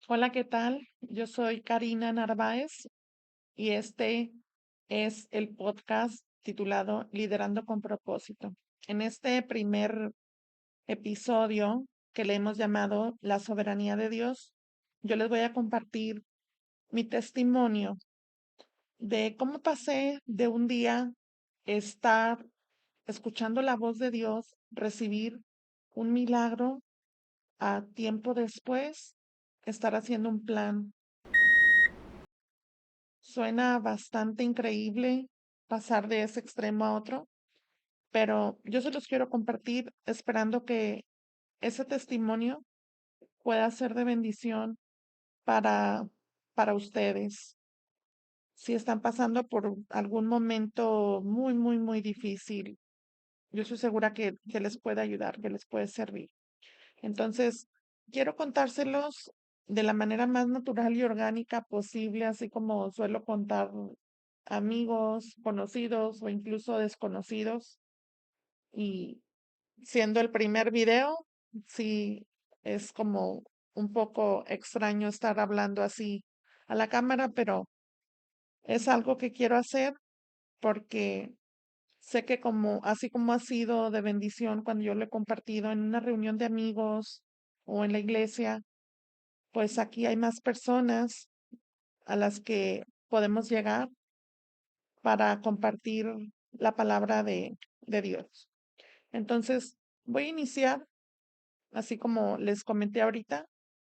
Hola, ¿qué tal? Yo soy Karina Narváez y este es el podcast titulado Liderando con propósito. En este primer episodio que le hemos llamado La soberanía de Dios, yo les voy a compartir mi testimonio de cómo pasé de un día estar escuchando la voz de Dios, recibir un milagro, a tiempo después estar haciendo un plan. Suena bastante increíble pasar de ese extremo a otro, pero yo se los quiero compartir esperando que ese testimonio pueda ser de bendición para, para ustedes. Si están pasando por algún momento muy difícil, yo estoy segura que les puede ayudar, que les puede servir. Entonces, quiero contárselos de la manera más natural y orgánica posible, así como suelo contar amigos, conocidos o incluso desconocidos. Y siendo el primer video, sí es como un poco extraño estar hablando así a la cámara, pero es algo que quiero hacer porque sé que como así como ha sido de bendición cuando yo lo he compartido en una reunión de amigos o en la iglesia, pues aquí hay más personas a las que podemos llegar para compartir la palabra de Dios. Entonces, voy a iniciar, así como les comenté ahorita,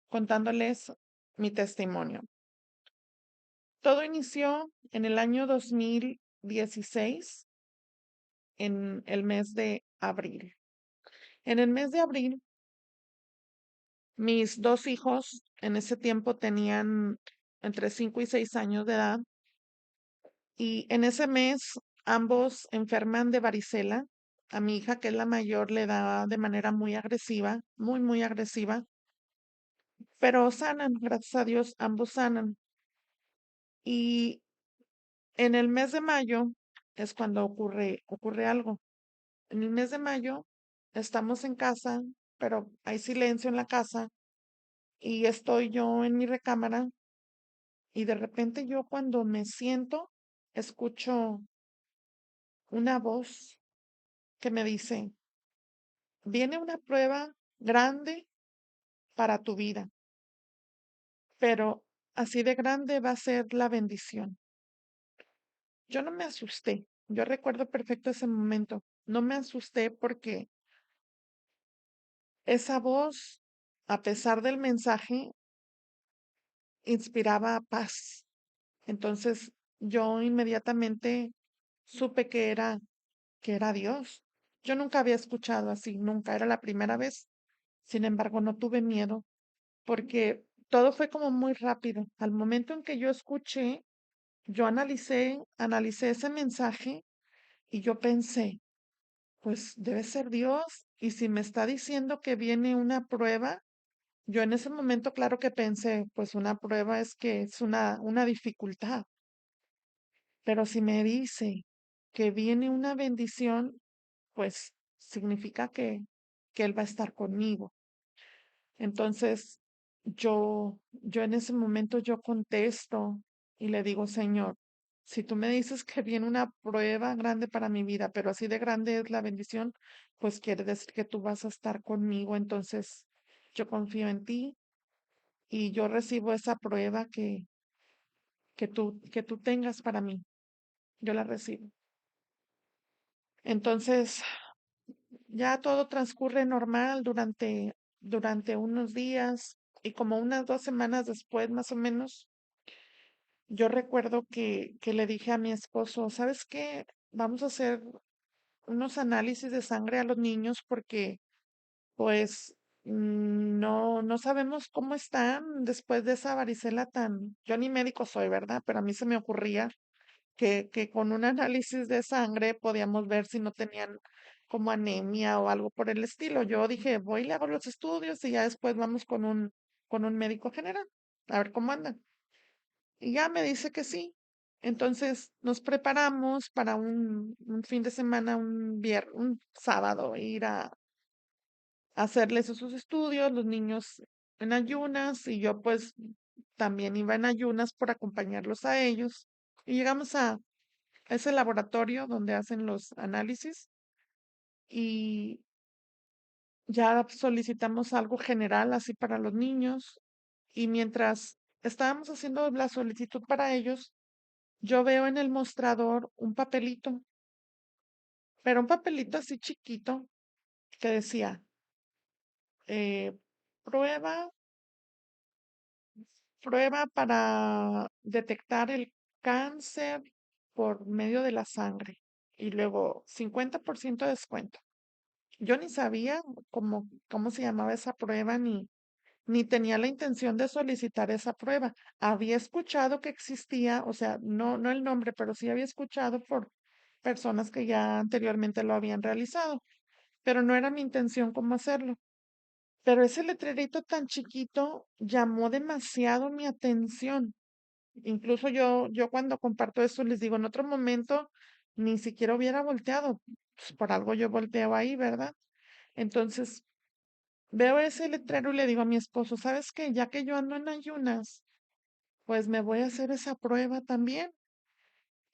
contándoles mi testimonio. Todo inició en el año 2016, en el mes de abril. En el mes de abril, mis dos hijos en ese tiempo tenían entre 5 y 6 años de edad y en ese mes ambos enferman de varicela. A mi hija, que es la mayor, le da de manera muy agresiva, muy agresiva, pero sanan, gracias a Dios, ambos sanan. Y en el mes de mayo es cuando ocurre algo. En el mes de mayo estamos en casa, pero hay silencio en la casa y estoy yo en mi recámara y de repente yo cuando me siento escucho una voz que me dice, viene una prueba grande para tu vida, pero así de grande va a ser la bendición. Yo no me asusté, yo recuerdo perfecto ese momento, no me asusté porque esa voz, a pesar del mensaje, inspiraba paz. Entonces yo inmediatamente supe que era Dios. Yo nunca había escuchado así, nunca, era la primera vez. Sin embargo, no tuve miedo porque todo fue como muy rápido. Al momento en que yo escuché, yo analicé ese mensaje y yo pensé, pues debe ser Dios. Y si me está diciendo que viene una prueba, yo en ese momento, claro que pensé, pues una prueba es que es una dificultad. Pero si me dice que viene una bendición, pues significa que Él va a estar conmigo. Entonces, yo en ese momento yo contesto y le digo, Señor, si tú me dices que viene una prueba grande para mi vida, pero así de grande es la bendición, pues quiere decir que tú vas a estar conmigo. Entonces, yo confío en ti y yo recibo esa prueba que tú tengas para mí. Yo la recibo. Entonces, ya todo transcurre normal durante unos días y como unas 2 semanas después, más o menos, yo recuerdo que le dije a mi esposo, ¿sabes qué? Vamos a hacer unos análisis de sangre a los niños porque pues no sabemos cómo están después de esa varicela tan, yo ni médico soy, ¿verdad? Pero a mí se me ocurría que con un análisis de sangre podíamos ver si no tenían como anemia o algo por el estilo. Yo dije, voy y le hago los estudios y ya después vamos con un médico general a ver cómo andan. Y ya me dice que sí. Entonces nos preparamos para un fin de semana, un sábado, ir a hacerles esos estudios. Los niños en ayunas y yo pues también iba en ayunas por acompañarlos a ellos. Y llegamos a ese laboratorio donde hacen los análisis y ya solicitamos algo general así para los niños. Y mientras estábamos haciendo la solicitud para ellos, yo veo en el mostrador un papelito, pero un papelito así chiquito que decía, eh, prueba, prueba para detectar el cáncer por medio de la sangre y luego 50% de descuento. Yo ni sabía cómo se llamaba esa prueba ni tenía la intención de solicitar esa prueba. Había escuchado que existía, o sea, no el nombre, pero sí había escuchado por personas que ya anteriormente lo habían realizado, pero no era mi intención cómo hacerlo. Pero ese letrerito tan chiquito llamó demasiado mi atención. Incluso yo cuando comparto esto les digo, en otro momento ni siquiera hubiera volteado. Pues por algo yo volteo ahí, ¿verdad? Entonces veo ese letrero y le digo a mi esposo, ¿sabes qué? Ya que yo ando en ayunas, pues me voy a hacer esa prueba también,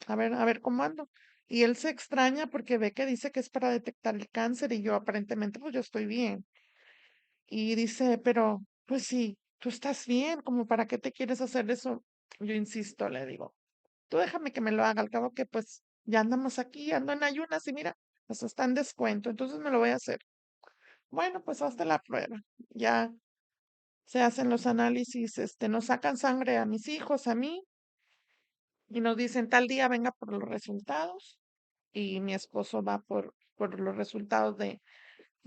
a ver cómo ando. Y él se extraña porque ve que dice que es para detectar el cáncer y yo aparentemente pues yo estoy bien. Y dice, pero pues sí, tú estás bien, como para qué te quieres hacer eso. Yo insisto, le digo, tú déjame que me lo haga, al cabo que pues ya andamos aquí, ando en ayunas y mira, eso está en descuento, entonces me lo voy a hacer. Bueno, pues hazte la prueba. Ya se hacen los análisis, nos sacan sangre a mis hijos, a mí, y nos dicen tal día venga por los resultados, y mi esposo va por los resultados de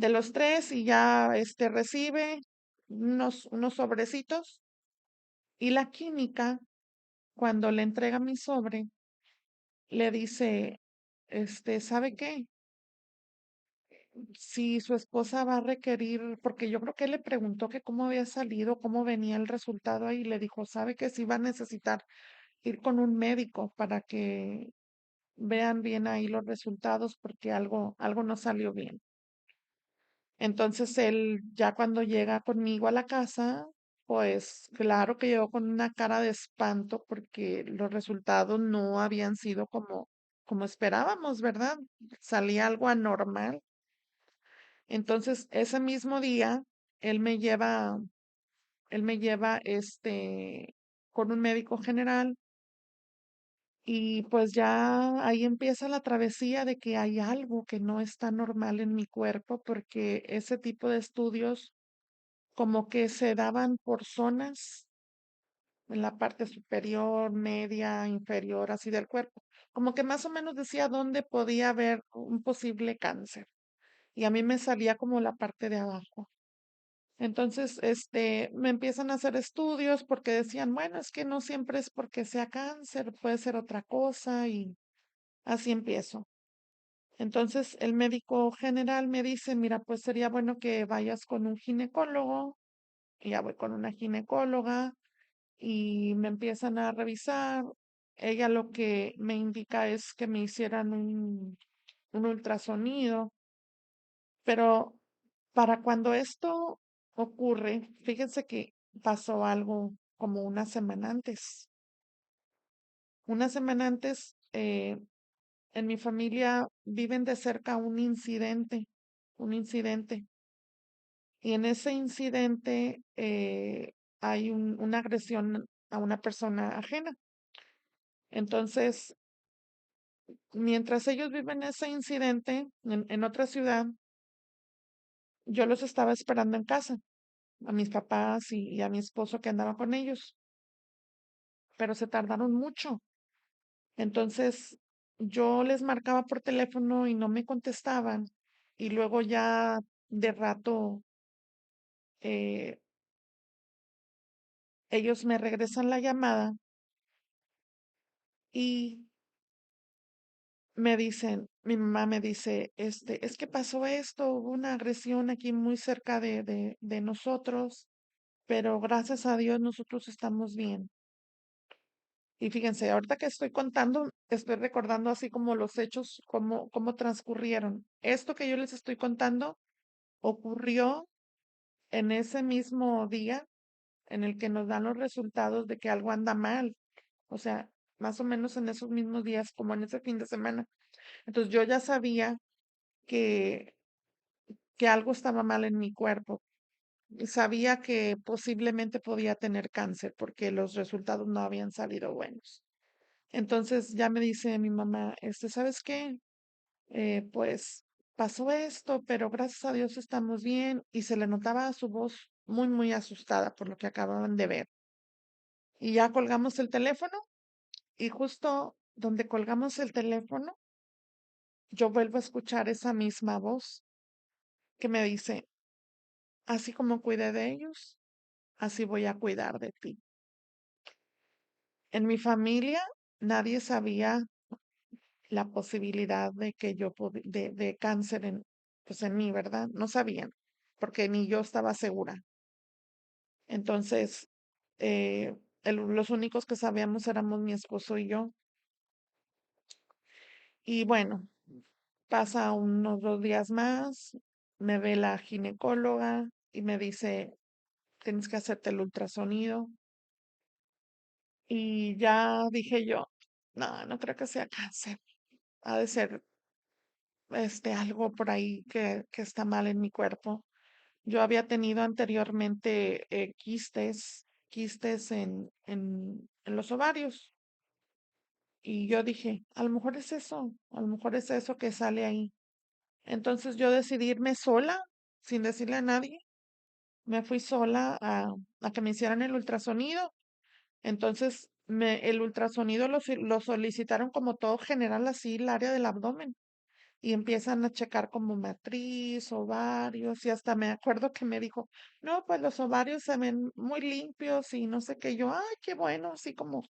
los tres, y ya recibe unos sobrecitos, y la química, cuando le entrega mi sobre, le dice, ¿sabe qué? Si su esposa va a requerir, porque yo creo que él le preguntó que cómo había salido, cómo venía el resultado ahí, y le dijo, ¿sabe que sí va a necesitar ir con un médico para que vean bien ahí los resultados porque algo no salió bien? Entonces él ya cuando llega conmigo a la casa, pues claro que llegó con una cara de espanto porque los resultados no habían sido como esperábamos, ¿verdad? Salía algo anormal. Entonces ese mismo día, él me lleva, él me lleva con un médico general. Y pues ya ahí empieza la travesía de que hay algo que no está normal en mi cuerpo, porque ese tipo de estudios como que se daban por zonas en la parte superior, media, inferior, así del cuerpo. Como que más o menos decía dónde podía haber un posible cáncer. Y a mí me salía como la parte de abajo. Entonces, me empiezan a hacer estudios porque decían, bueno, es que no siempre es porque sea cáncer, puede ser otra cosa y así empiezo. Entonces el médico general me dice, mira, pues sería bueno que vayas con un ginecólogo. Y ya voy con una ginecóloga y me empiezan a revisar. Ella lo que me indica es que me hicieran un ultrasonido, pero para cuando esto ocurre, fíjense que pasó algo como una semana antes. Una semana antes, en mi familia viven de cerca un incidente. Y en ese incidente hay una agresión a una persona ajena. Entonces, mientras ellos viven ese incidente en otra ciudad, yo los estaba esperando en casa, a mis papás y a mi esposo que andaba con ellos, pero se tardaron mucho. Entonces, yo les marcaba por teléfono y no me contestaban. Y luego ya de rato eh, ellos me regresan la llamada y me dicen, mi mamá me dice, es que pasó esto, hubo una agresión aquí muy cerca de nosotros, pero gracias a Dios nosotros estamos bien. Y fíjense, ahorita que estoy contando, estoy recordando así como los hechos, cómo transcurrieron. Esto que yo les estoy contando ocurrió en ese mismo día en el que nos dan los resultados de que algo anda mal. O sea, más o menos en esos mismos días, como en ese fin de semana. Entonces yo ya sabía que, que algo estaba mal en mi cuerpo. Sabía que posiblemente podía tener cáncer porque los resultados no habían salido buenos. Entonces ya me dice mi mamá, ¿sabes qué? Pues pasó esto, pero gracias a Dios estamos bien. Y se le notaba su voz muy, muy asustada por lo que acababan de ver. Y ya colgamos el teléfono y justo donde colgamos el teléfono, yo vuelvo a escuchar esa misma voz que me dice, así como cuidé de ellos, así voy a cuidar de ti. En mi familia nadie sabía la posibilidad de que de cáncer pues en mí, ¿verdad? No sabían, porque ni yo estaba segura. Entonces, los únicos que sabíamos éramos mi esposo y yo. Y bueno, pasa unos 2 días más, me ve la ginecóloga y me dice, tienes que hacerte el ultrasonido. Y ya dije yo, no, no creo que sea cáncer. Ha de ser algo por ahí que está mal en mi cuerpo. Yo había tenido anteriormente quistes en los ovarios. Y yo dije, a lo mejor es eso, a lo mejor es eso que sale ahí. Entonces yo decidí irme sola, sin decirle a nadie. Me fui sola a que me hicieran el ultrasonido. Entonces el ultrasonido lo solicitaron como todo general, así el área del abdomen. Y empiezan a checar como matriz, ovarios, y hasta me acuerdo que me dijo, no, pues los ovarios se ven muy limpios y no sé qué. Yo, ay, qué bueno, así como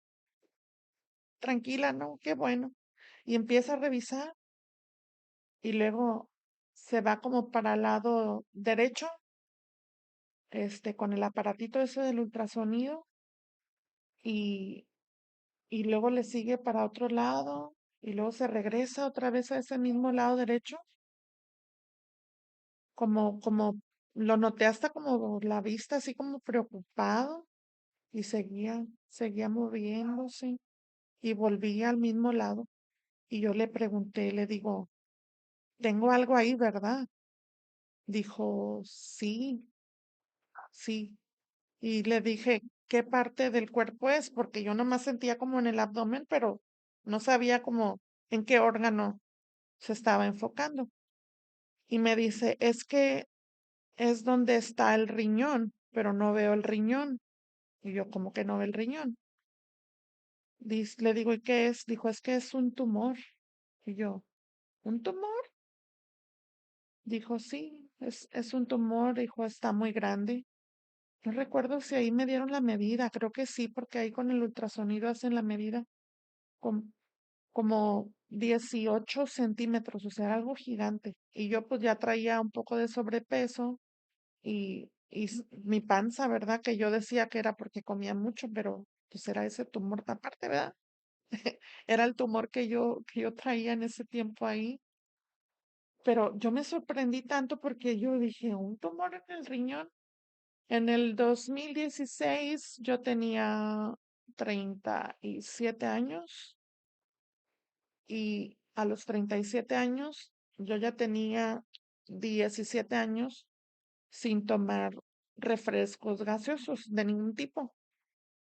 tranquila, ¿no? Qué bueno. Y empieza a revisar y luego se va como para el lado derecho, con el aparatito ese del ultrasonido y, y luego le sigue para otro lado y luego se regresa otra vez a ese mismo lado derecho, como lo noté hasta como la vista así como preocupado y seguía moviéndose y volvía al mismo lado. Y yo le pregunté, le digo, tengo algo ahí, ¿verdad? Dijo, sí, sí. Y le dije, ¿qué parte del cuerpo es? Porque yo nomás sentía como en el abdomen, pero no sabía como en qué órgano se estaba enfocando. Y me dice, es que es donde está el riñón, pero no veo el riñón. Y yo, como que no veo el riñón? Le digo, ¿y qué es? Dijo, es que es un tumor. Y yo, ¿un tumor? Dijo, sí, es un tumor. Dijo, está muy grande. No recuerdo si ahí me dieron la medida. Creo que sí, porque ahí con el ultrasonido hacen la medida com- como 18 centímetros, o sea, algo gigante. Y yo pues ya traía un poco de sobrepeso y mi panza, ¿verdad? Que yo decía que era porque comía mucho, pero pues era ese tumor aparte, ¿verdad? Era el tumor que yo traía en ese tiempo ahí. Pero yo me sorprendí tanto porque yo dije, un tumor en el riñón. En el 2016 yo tenía 37 años y a los 37 años yo ya tenía 17 años sin tomar refrescos gaseosos de ningún tipo.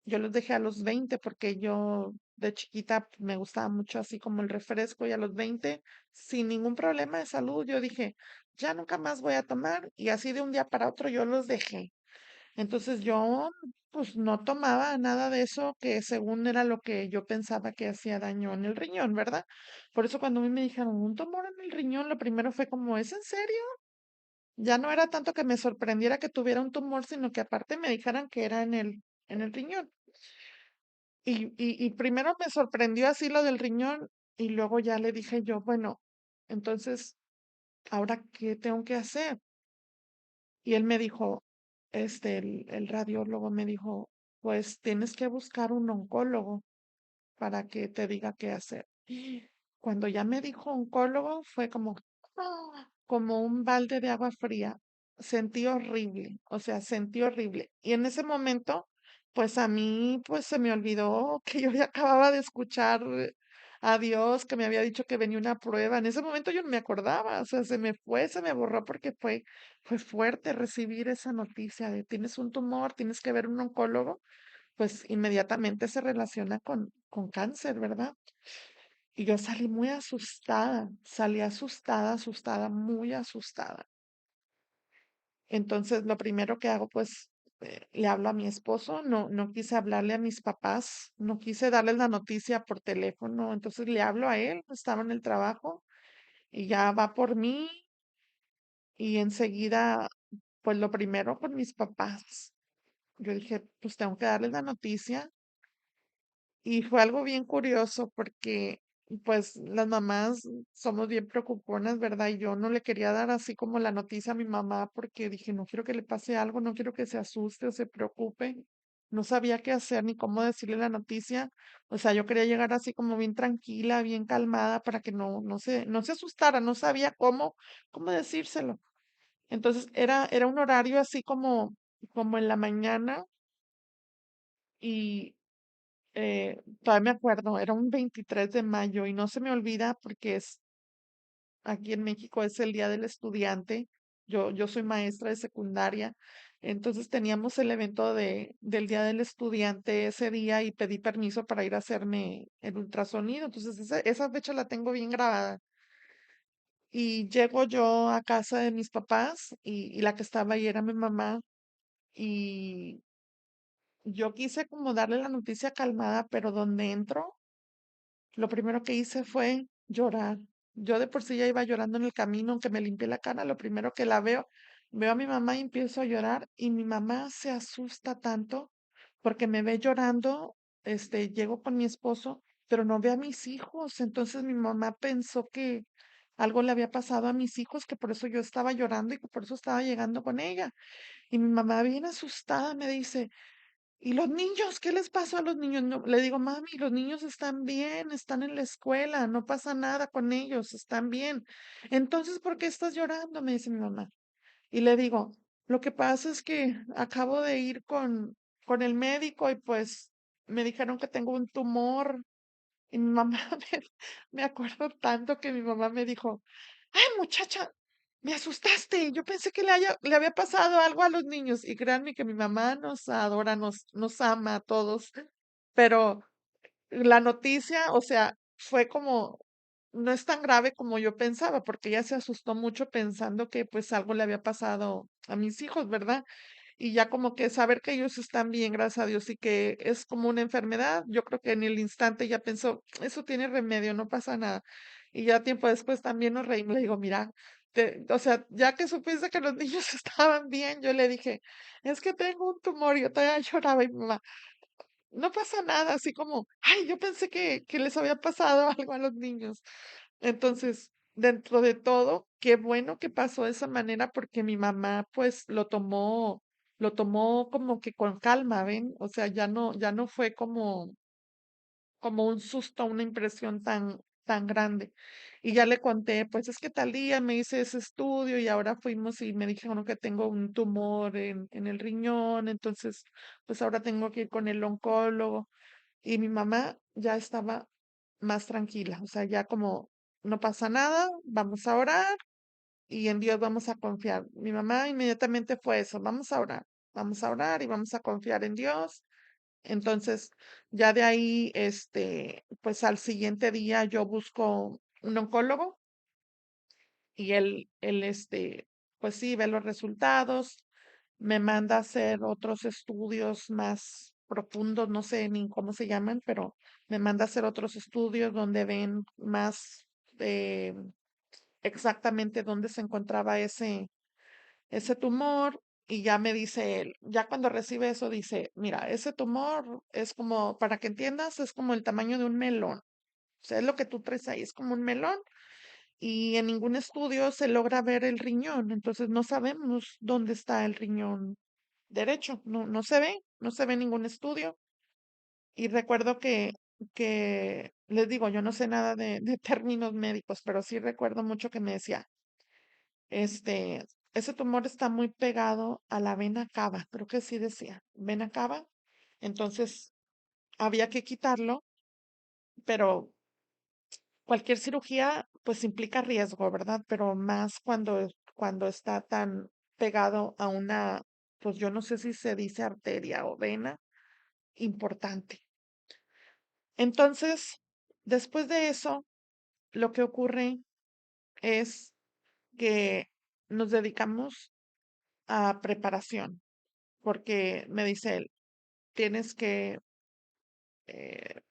Yo los dejé a los 20 porque yo de chiquita me gustaba mucho así como el refresco y a los 20 sin ningún problema de salud yo dije, ya nunca más voy a tomar y así de un día para otro yo los dejé. Entonces yo pues no tomaba nada de eso que según era lo que yo pensaba que hacía daño en el riñón, ¿verdad? Por eso cuando a mí me dijeron un tumor en el riñón, lo primero fue como, ¿es en serio? Ya no era tanto que me sorprendiera que tuviera un tumor, sino que aparte me dijeran que era en el riñón. Y primero me sorprendió así lo del riñón y luego ya le dije yo, bueno, entonces, ¿ahora qué tengo que hacer? Y él me dijo, el radiólogo me dijo, pues tienes que buscar un oncólogo para que te diga qué hacer. Cuando ya me dijo oncólogo, fue como un balde de agua fría. sentí horrible, o sea, sentí horrible. Y en ese momento, pues a mí, pues se me olvidó que yo ya acababa de escuchar a Dios, que me había dicho que venía una prueba. En ese momento yo no me acordaba, o sea, se me fue, se me borró porque fue fuerte recibir esa noticia de tienes un tumor, tienes que ver un oncólogo, pues inmediatamente se relaciona con cáncer, ¿verdad? Y yo salí muy asustada, salí asustada, asustada, muy asustada. Entonces, lo primero que hago, pues, le hablo a mi esposo, no quise hablarle a mis papás, no quise darles la noticia por teléfono, entonces le hablo a él, estaba en el trabajo y ya va por mí y enseguida, pues lo primero con mis papás. Yo dije, pues tengo que darles la noticia. Y fue algo bien curioso porque, pues, las mamás somos bien preocuponas, ¿verdad? Y yo no le quería dar así como la noticia a mi mamá porque dije, no quiero que le pase algo, no quiero que se asuste o se preocupe. No sabía qué hacer ni cómo decirle la noticia. O sea, yo quería llegar así como bien tranquila, bien calmada para que no se asustara, no sabía cómo decírselo. Entonces, era un horario así como en la mañana y todavía me acuerdo, era un 23 de mayo y no se me olvida porque aquí en México es el Día del Estudiante. Yo soy maestra de secundaria, entonces teníamos el evento del Día del Estudiante ese día y pedí permiso para ir a hacerme el ultrasonido. Entonces esa fecha la tengo bien grabada. Y llego yo a casa de mis papás y la que estaba ahí era mi mamá y yo quise como darle la noticia calmada, pero donde entro lo primero que hice fue llorar. Yo de por sí ya iba llorando en el camino, aunque me limpié la cara, lo primero que la veo a mi mamá y empiezo a llorar y mi mamá se asusta tanto porque me ve llorando, llego con mi esposo, pero no ve a mis hijos. Entonces mi mamá pensó que algo le había pasado a mis hijos, que por eso yo estaba llorando y que por eso estaba llegando con ella. Y mi mamá bien asustada me dice, ¿y los niños? ¿Qué les pasó a los niños? No, le digo, mami, los niños están bien, están en la escuela, no pasa nada con ellos, están bien. Entonces, ¿por qué estás llorando? Me dice mi mamá. Y le digo, lo que pasa es que acabo de ir con el médico y pues me dijeron que tengo un tumor. Y mi mamá, me acuerdo tanto que mi mamá me dijo, ay, muchacha, me asustaste. Yo pensé que le había pasado algo a los niños. Y créanme que mi mamá nos adora, nos ama a todos. Pero la noticia, o sea, fue como, no es tan grave como yo pensaba, porque ella se asustó mucho pensando que pues algo le había pasado a mis hijos, ¿verdad? Y ya como que saber que ellos están bien, gracias a Dios, y que es como una enfermedad, yo creo que en el instante ya pensó, eso tiene remedio, no pasa nada. Y ya tiempo después también nos reímos, le digo, mira, o sea, ya que supiste que los niños estaban bien, yo le dije, es que tengo un tumor, yo todavía lloraba y mi mamá, no pasa nada, así como, ay, yo pensé que les había pasado algo a los niños. Entonces, dentro de todo, qué bueno que pasó de esa manera porque mi mamá pues lo tomó como que con calma, ¿ven? O sea, ya no fue como un susto, una impresión tan grande. Y ya le conté, pues es que tal día me hice ese estudio y ahora fuimos y me dijeron que tengo un tumor en el riñón, entonces pues ahora tengo que ir con el oncólogo. Y mi mamá ya estaba más tranquila, o sea, ya como no pasa nada, vamos a orar y en Dios vamos a confiar. Mi mamá inmediatamente fue eso, vamos a orar y vamos a confiar en Dios. Entonces, ya de ahí, pues al siguiente día yo busco un oncólogo y él, pues sí, ve los resultados, me manda a hacer otros estudios más profundos, no sé ni cómo se llaman, pero me manda a hacer otros estudios donde ven más eh, exactamente dónde se encontraba ese tumor. Y ya me dice él, ya cuando recibe eso, dice, mira, ese tumor es como, para que entiendas, es como el tamaño de un melón. O sea, es lo que tú traes ahí, es como un melón y en ningún estudio se logra ver el riñón, entonces no sabemos dónde está el riñón derecho, no se ve en ningún estudio. Y recuerdo que les digo, yo no sé nada de términos médicos, pero sí recuerdo mucho que me decía, ese tumor está muy pegado a la vena cava, creo que sí decía, vena cava. Entonces había que quitarlo, pero cualquier cirugía pues implica riesgo, ¿verdad? Pero más cuando está tan pegado a una, pues yo no sé si se dice arteria o vena importante. Entonces, después de eso, lo que ocurre es que nos dedicamos a preparación, porque me dice él, tienes que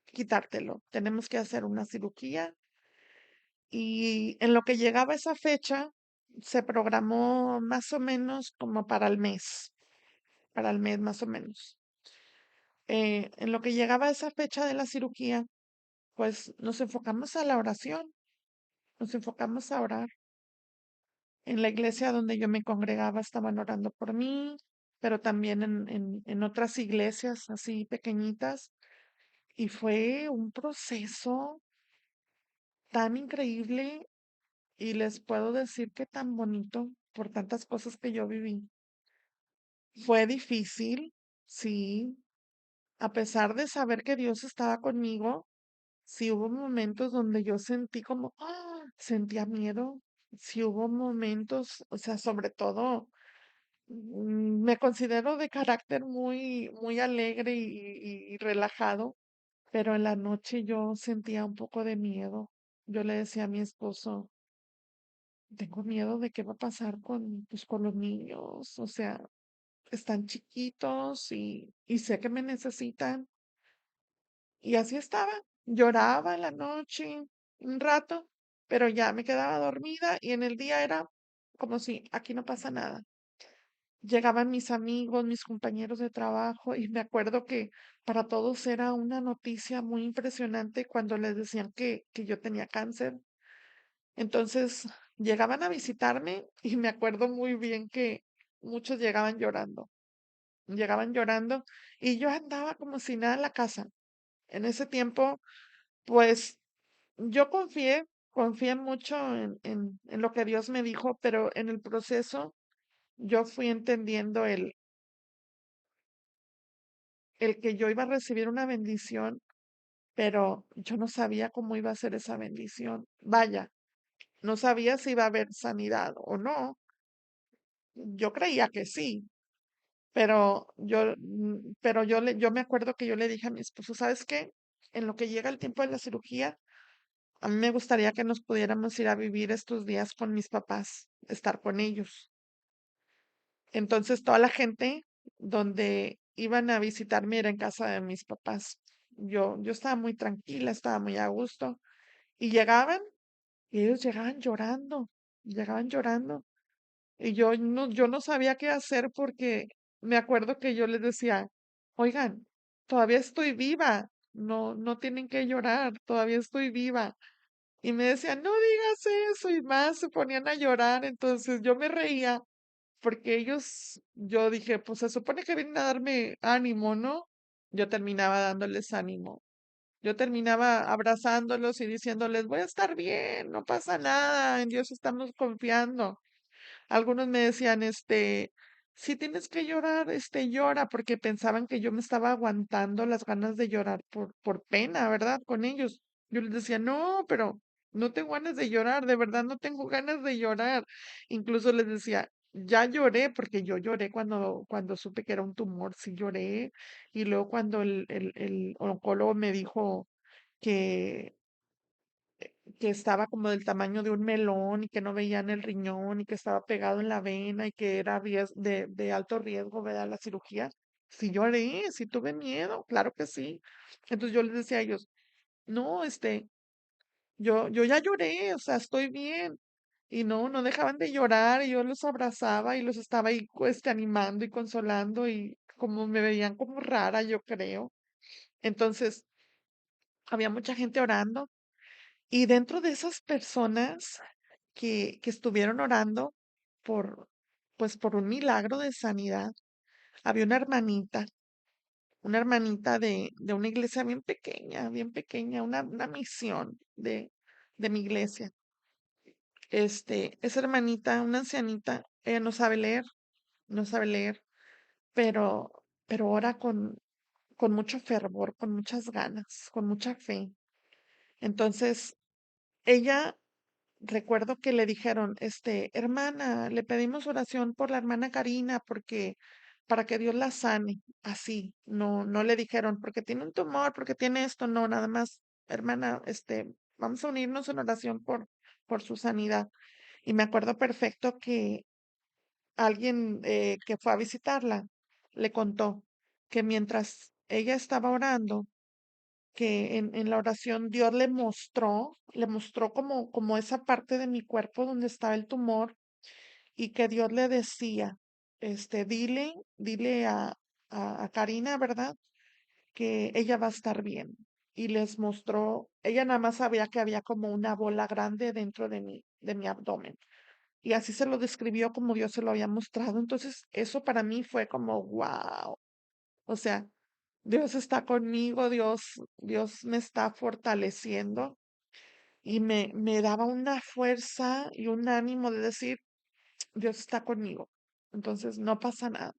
quitártelo, tenemos que hacer una cirugía y en lo que llegaba esa fecha, se programó más o menos como para el mes más o menos. En lo que llegaba esa fecha de la cirugía, pues nos enfocamos a la oración, nos enfocamos a orar. En la iglesia donde yo me congregaba estaban orando por mí, pero también en otras iglesias así pequeñitas. Y fue un proceso tan increíble y les puedo decir que tan bonito por tantas cosas que yo viví. Fue difícil, sí, a pesar de saber que Dios estaba conmigo, sí hubo momentos donde yo sentí como, sentía miedo, sí hubo momentos, o sea, sobre todo, me considero de carácter muy alegre y relajado, pero en la noche yo sentía un poco de miedo. Yo le decía a mi esposo, tengo miedo de qué va a pasar pues, con los niños, o sea, están chiquitos y sé que me necesitan. Y así estaba, lloraba en la noche un rato, pero ya me quedaba dormida y en el día era como si aquí no pasa nada. Llegaban mis amigos, mis compañeros de trabajo y me acuerdo que para todos era una noticia muy impresionante cuando les decían que yo tenía cáncer. Entonces llegaban a visitarme y me acuerdo muy bien que muchos llegaban llorando y yo andaba como si nada en la casa. En ese tiempo, pues yo confié mucho en lo que Dios me dijo, pero en el proceso yo fui entendiendo el que yo iba a recibir una bendición, pero yo no sabía cómo iba a ser esa bendición. Vaya, no sabía si iba a haber sanidad o no. Yo creía que sí, yo me acuerdo que yo le dije a mi esposo, ¿sabes qué? En lo que llega el tiempo de la cirugía, a mí me gustaría que nos pudiéramos ir a vivir estos días con mis papás, estar con ellos. Entonces, toda la gente donde iban a visitarme era en casa de mis papás. Yo estaba muy tranquila, estaba muy a gusto. Y llegaban, y ellos llegaban llorando. Y yo no sabía qué hacer porque me acuerdo que yo les decía, oigan, todavía estoy viva, no tienen que llorar, todavía estoy viva. Y me decían, no digas eso, y más se ponían a llorar. Entonces yo me reía porque yo dije, pues se supone que vienen a darme ánimo, ¿no? Yo terminaba dándoles ánimo. Yo terminaba abrazándolos y diciéndoles, voy a estar bien, no pasa nada, en Dios estamos confiando. Algunos me decían, si tienes que llorar, llora, porque pensaban que yo me estaba aguantando las ganas de llorar por pena, ¿verdad? Con ellos. Yo les decía, no, pero no tengo ganas de llorar, de verdad no tengo ganas de llorar. Incluso les decía, ya lloré, porque yo lloré cuando supe que era un tumor, sí lloré. Y luego cuando el oncólogo me dijo que que estaba como del tamaño de un melón y que no veían el riñón y que estaba pegado en la vena y que era de alto riesgo, ¿verdad? La cirugía. Sí lloré, sí tuve miedo, claro que sí. Entonces yo les decía a ellos, no, yo ya lloré, o sea, estoy bien. Y no dejaban de llorar y yo los abrazaba y los estaba ahí, animando y consolando y como me veían como rara, yo creo. Entonces, había mucha gente orando y dentro de esas personas que estuvieron orando por, pues por un milagro de sanidad, había una hermanita de una iglesia bien pequeña, una misión de mi iglesia. Esa hermanita, una ancianita, ella no sabe leer, no sabe leer, pero, pero ora con mucho fervor, con muchas ganas, con mucha fe. Entonces, ella, recuerdo que le dijeron, hermana, le pedimos oración por la hermana Karina porque para que Dios la sane. Así, no, no le dijeron porque tiene un tumor, porque tiene esto, no, nada más, hermana, vamos a unirnos en oración por su sanidad. Y me acuerdo perfecto que alguien que fue a visitarla le contó que mientras ella estaba orando, que en la oración Dios le mostró como esa parte de mi cuerpo donde estaba el tumor y que Dios le decía, dile a Karina, ¿verdad? Que ella va a estar bien. Y les mostró, ella nada más sabía que había como una bola grande dentro de mi abdomen. Y así se lo describió como Dios se lo había mostrado. Entonces, eso para mí fue como, wow. O sea, Dios está conmigo, Dios me está fortaleciendo y me daba una fuerza y un ánimo de decir, Dios está conmigo. Entonces, no pasa nada.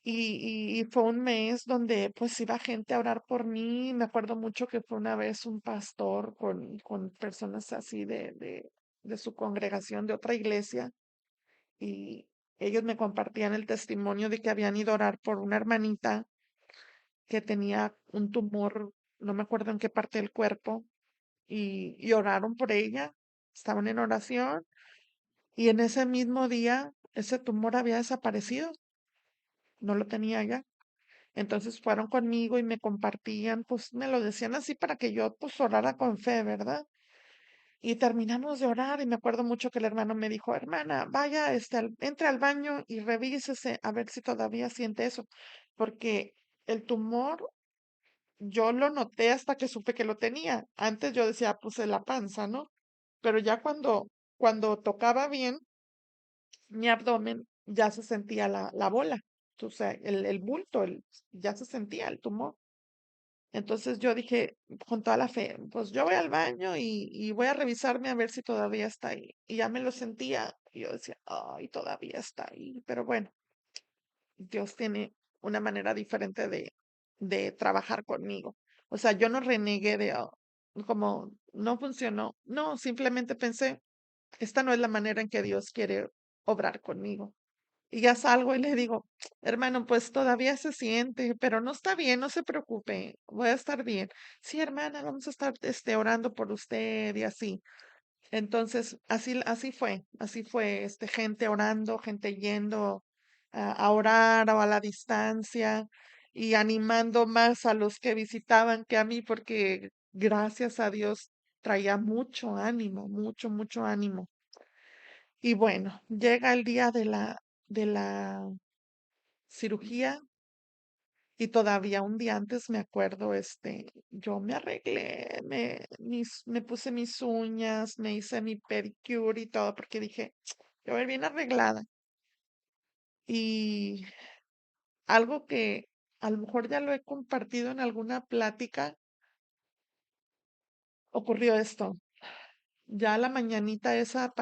Y fue un mes donde pues iba gente a orar por mí. Me acuerdo mucho que fue una vez un pastor con personas así de su congregación, de otra iglesia, y ellos me compartían el testimonio de que habían ido a orar por una hermanita que tenía un tumor, no me acuerdo en qué parte del cuerpo, y oraron por ella, estaban en oración, y en ese mismo día ese tumor había desaparecido, no lo tenía ya. Entonces fueron conmigo y me compartían, pues me lo decían así para que yo pues orara con fe, ¿verdad? Y terminamos de orar y me acuerdo mucho que el hermano me dijo, hermana, vaya, entre al baño y revísese a ver si todavía siente eso, porque el tumor yo lo noté hasta que supe que lo tenía. Antes yo decía, pues en la panza, ¿no? Pero ya cuando tocaba bien mi abdomen, ya se sentía la bola, o sea, el bulto, ya se sentía el tumor. Entonces yo dije con toda la fe, pues yo voy al baño y voy a revisarme a ver si todavía está ahí. Y ya me lo sentía y yo decía, ay, todavía está ahí. Pero bueno, Dios tiene una manera diferente de trabajar conmigo. O sea, yo no renegué como no funcionó. No, simplemente pensé, esta no es la manera en que Dios quiere obrar conmigo. Y ya salgo y le digo, hermano, pues todavía se siente, pero no está bien, no se preocupe, voy a estar bien. Sí, hermana, vamos a estar orando por usted y así. Entonces, así fue, gente orando, gente yendo a orar o a la distancia y animando más a los que visitaban que a mí, porque gracias a Dios traía mucho ánimo, mucho, mucho ánimo. Y bueno, llega el día de la cirugía y todavía un día antes me acuerdo, yo me arreglé, me puse mis uñas, me hice mi pedicure y todo porque dije, yo voy a ir bien arreglada. Y algo que a lo mejor ya lo he compartido en alguna plática, ocurrió esto. Ya la mañanita esa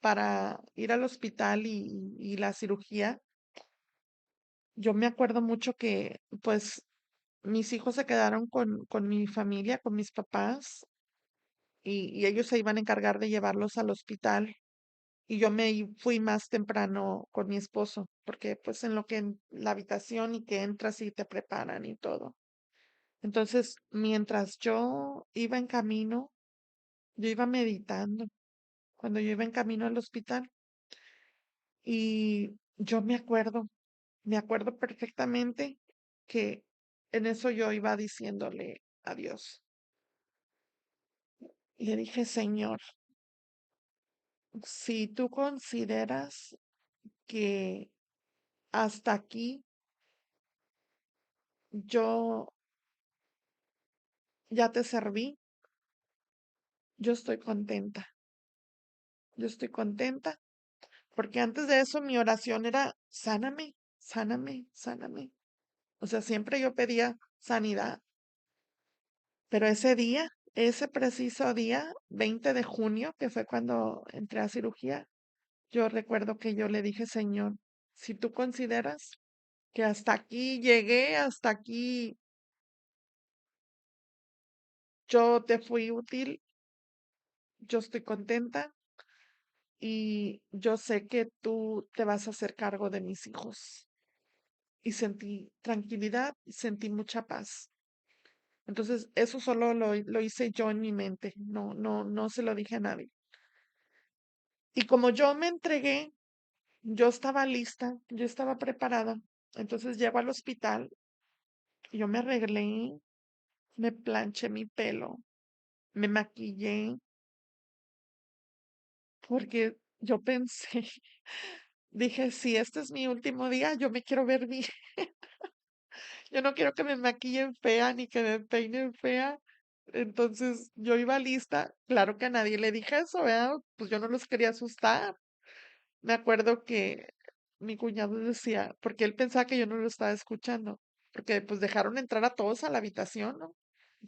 para ir al hospital y la cirugía, yo me acuerdo mucho que pues mis hijos se quedaron con mi familia, con mis papás, y ellos se iban a encargar de llevarlos al hospital. Y yo fui más temprano con mi esposo, porque pues en lo que en la habitación y que entras y te preparan y todo. Entonces, mientras yo iba en camino, yo iba meditando cuando yo iba en camino al hospital y yo me acuerdo perfectamente que en eso yo iba diciéndole a Dios. Y le dije, Señor, si tú consideras que hasta aquí yo ya te serví, yo estoy contenta. Yo estoy contenta porque antes de eso mi oración era, sáname, sáname, sáname. O sea, siempre yo pedía sanidad, pero ese preciso día, 20 de junio, que fue cuando entré a cirugía, yo recuerdo que yo le dije, Señor, si tú consideras que hasta aquí llegué, hasta aquí yo te fui útil, yo estoy contenta y yo sé que tú te vas a hacer cargo de mis hijos. Y sentí tranquilidad, sentí mucha paz. Entonces, eso solo lo hice yo en mi mente, no se lo dije a nadie. Y como yo me entregué, yo estaba lista, yo estaba preparada. Entonces llego al hospital, yo me arreglé, me planché mi pelo, me maquillé, porque yo pensé, dije, si este es mi último día, yo me quiero ver bien. Yo no quiero que me maquillen fea ni que me peinen fea. Entonces yo iba lista. Claro que a nadie le dije eso, ¿verdad? Pues yo no los quería asustar. Me acuerdo que mi cuñado decía, porque él pensaba que yo no lo estaba escuchando, porque pues dejaron entrar a todos a la habitación, ¿no?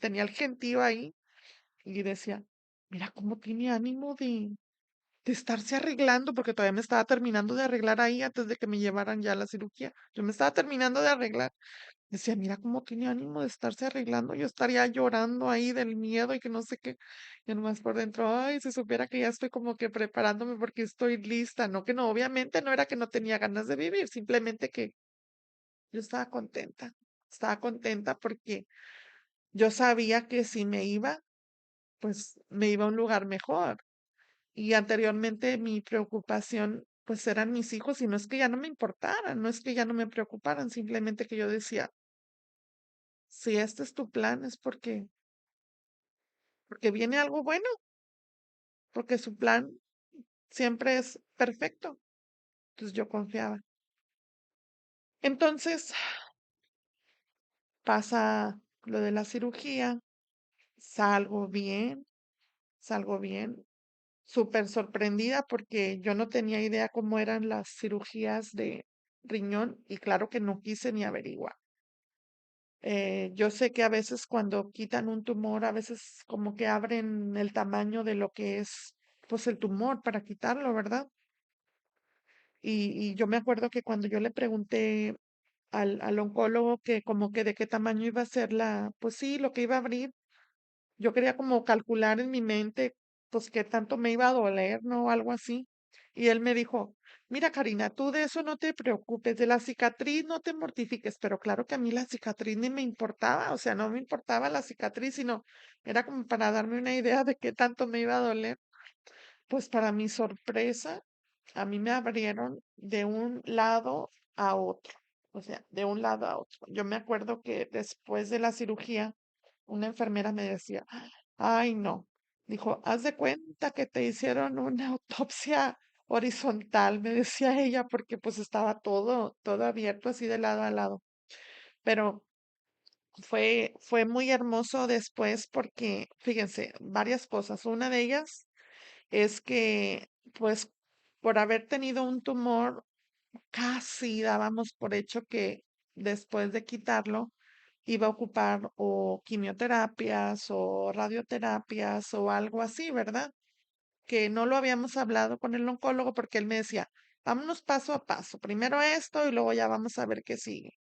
Tenía el gentío ahí y decía, mira cómo tiene ánimo de estarse arreglando, porque todavía me estaba terminando de arreglar ahí antes de que me llevaran ya a la cirugía. Yo me estaba terminando de arreglar. Decía, mira cómo tiene ánimo de estarse arreglando. Yo estaría llorando ahí del miedo y que no sé qué. Y nomás por dentro, ay, si supiera que ya estoy como que preparándome porque estoy lista. No, que no, obviamente no era que no tenía ganas de vivir, simplemente que yo estaba contenta. Estaba contenta porque yo sabía que si me iba, pues me iba a un lugar mejor. Y anteriormente mi preocupación, pues eran mis hijos y no es que ya no me importaran, no es que ya no me preocuparan, simplemente que yo decía, si este es tu plan es porque viene algo bueno, porque su plan siempre es perfecto. Entonces yo confiaba. Entonces pasa lo de la cirugía, salgo bien, salgo bien, súper sorprendida porque yo no tenía idea cómo eran las cirugías de riñón y claro que no quise ni averiguar. Yo sé que a veces cuando quitan un tumor, a veces como que abren el tamaño de lo que es, pues el tumor para quitarlo, ¿verdad? Y yo me acuerdo que cuando yo le pregunté al oncólogo que como que de qué tamaño iba a ser pues sí, lo que iba a abrir, yo quería como calcular en mi mente, pues qué tanto me iba a doler, ¿no? Algo así. Y él me dijo, mira, Karina, tú de eso no te preocupes, de la cicatriz no te mortifiques, pero claro que a mí la cicatriz ni me importaba, o sea, no me importaba la cicatriz, sino era como para darme una idea de qué tanto me iba a doler. Pues para mi sorpresa, a mí me abrieron de un lado a otro, o sea, de un lado a otro. Yo me acuerdo que después de la cirugía, una enfermera me decía, ay, no, dijo, haz de cuenta que te hicieron una autopsia horizontal, me decía ella, porque pues estaba todo abierto así de lado a lado. Pero fue muy hermoso después porque, fíjense, varias cosas. Una de ellas es que, pues, por haber tenido un tumor, casi dábamos por hecho que después de quitarlo iba a ocupar o quimioterapias o radioterapias o algo así, ¿verdad? Que no lo habíamos hablado con el oncólogo porque él me decía, vámonos paso a paso, primero esto y luego ya vamos a ver qué sigue.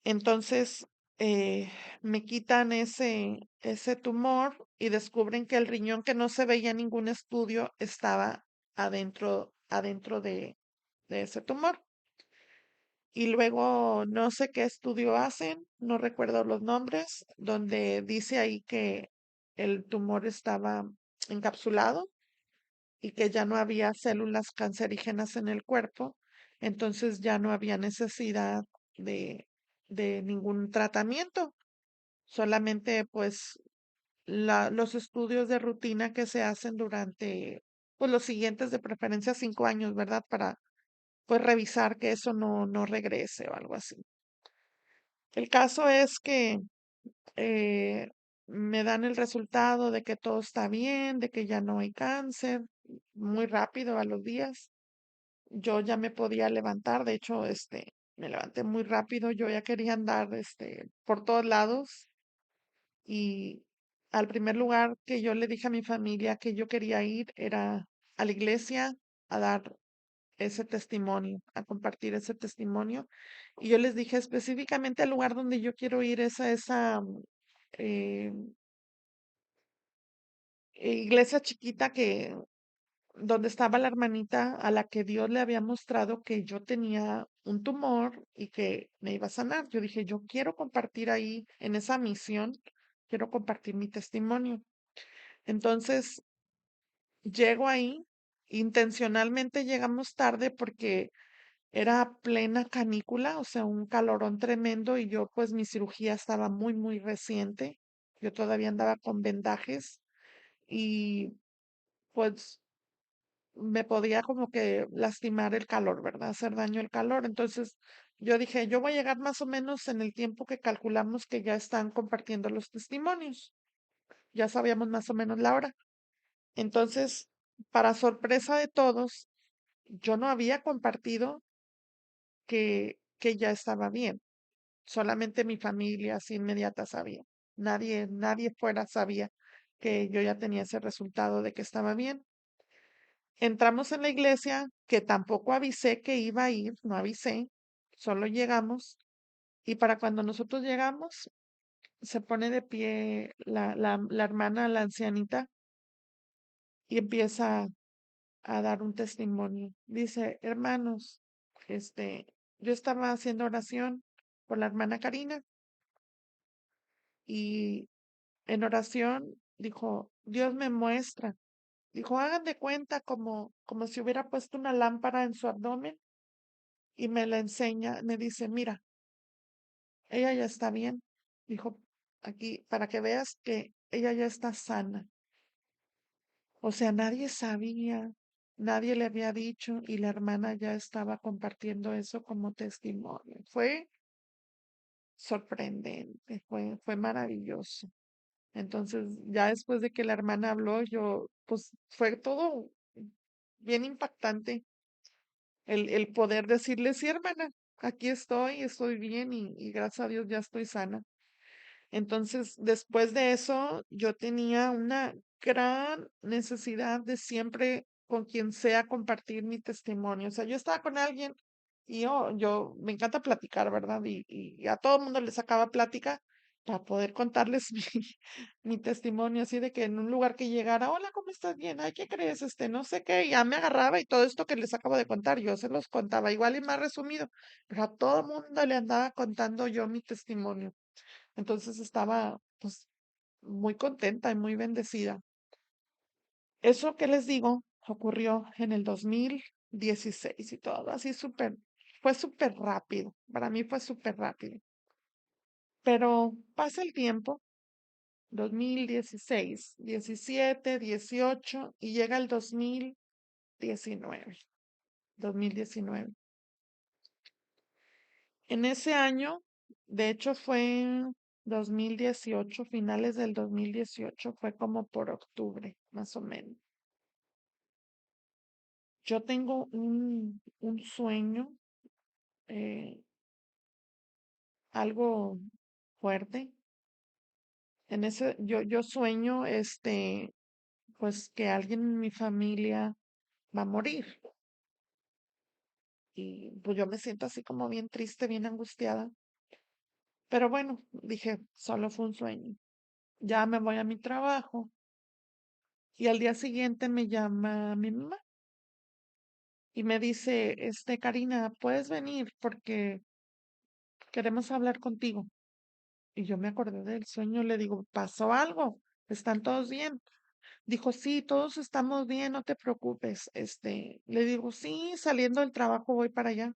Entonces, me quitan ese tumor y descubren que el riñón que no se veía en ningún estudio estaba adentro de ese tumor. Y luego no sé qué estudio hacen, no recuerdo los nombres, donde dice ahí que el tumor estaba encapsulado y que ya no había células cancerígenas en el cuerpo, entonces ya no había necesidad de, de ningún tratamiento, solamente pues los estudios de rutina que se hacen durante pues los siguientes de preferencia 5 años, ¿verdad? Para pues revisar que eso no regrese o algo así. El caso es que eh, me dan el resultado de que todo está bien, de que ya no hay cáncer, muy rápido a los días. Yo ya me podía levantar, de hecho, me levanté muy rápido, yo ya quería andar, por todos lados y al primer lugar que yo le dije a mi familia que yo quería ir era a la iglesia a dar ese testimonio, a compartir ese testimonio. Y yo les dije específicamente al lugar donde yo quiero ir es a esa eh, iglesia chiquita que donde estaba la hermanita a la que Dios le había mostrado que yo tenía un tumor y que me iba a sanar. Yo dije, yo quiero compartir ahí en esa misión, quiero compartir mi testimonio. Entonces, llego ahí, intencionalmente llegamos tarde porque era plena canícula, o sea, un calorón tremendo y yo pues mi cirugía estaba muy, muy reciente. Yo todavía andaba con vendajes y pues me podía como que lastimar el calor, ¿verdad? Hacer daño el calor. Entonces yo dije, yo voy a llegar más o menos en el tiempo que calculamos que ya están compartiendo los testimonios. Ya sabíamos más o menos la hora. Entonces, para sorpresa de todos, yo no había compartido que ya estaba bien. Solamente mi familia así inmediata sabía. Nadie fuera sabía que yo ya tenía ese resultado de que estaba bien. Entramos en la iglesia, que tampoco avisé que iba a ir, no avisé, solo llegamos. Y para cuando nosotros llegamos, se pone de pie la hermana, la ancianita, y empieza a dar un testimonio. Dice, hermanos, yo estaba haciendo oración por la hermana Karina y en oración dijo, Dios me muestra. Dijo, hagan de cuenta como si hubiera puesto una lámpara en su abdomen y me la enseña, me dice, mira, ella ya está bien. Dijo, aquí, para que veas que ella ya está sana. O sea, nadie sabía, nadie le había dicho y la hermana ya estaba compartiendo eso como testimonio. Fue sorprendente, fue maravilloso. Entonces, ya después de que la hermana habló, yo, pues fue todo bien impactante el poder decirle, sí, hermana, aquí estoy bien y gracias a Dios ya estoy sana. Entonces, después de eso, yo tenía una gran necesidad de siempre con quien sea compartir mi testimonio. O sea, yo estaba con alguien y yo me encanta platicar, ¿verdad? Y a todo el mundo le sacaba plática para poder contarles mi testimonio, así de que en un lugar que llegara, hola, ¿cómo estás? Bien, ay, ¿qué crees? No sé qué, y ya me agarraba y todo esto que les acabo de contar, yo se los contaba igual y más resumido, pero a todo el mundo le andaba contando yo mi testimonio. Entonces estaba pues muy contenta y muy bendecida. Eso que les digo ocurrió en el 2016 y todo así fue súper rápido. Para mí fue súper rápido. Pero pasa el tiempo, 2016, 17, 18 y llega el 2019. 2019. En ese año, de hecho fue 2018, finales del 2018, fue como por octubre, más o menos. Yo tengo un sueño, eh, algo fuerte. Yo sueño, pues que alguien en mi familia va a morir. Y pues yo me siento así como bien triste, bien angustiada. Pero bueno, dije, solo fue un sueño. Ya me voy a mi trabajo. Y al día siguiente me llama mi mamá y me dice, Karina, ¿puedes venir? Porque queremos hablar contigo. Y yo me acordé del sueño, le digo, ¿pasó algo? ¿Están todos bien? Dijo, sí, todos estamos bien, no te preocupes. Le digo, sí, saliendo del trabajo voy para allá.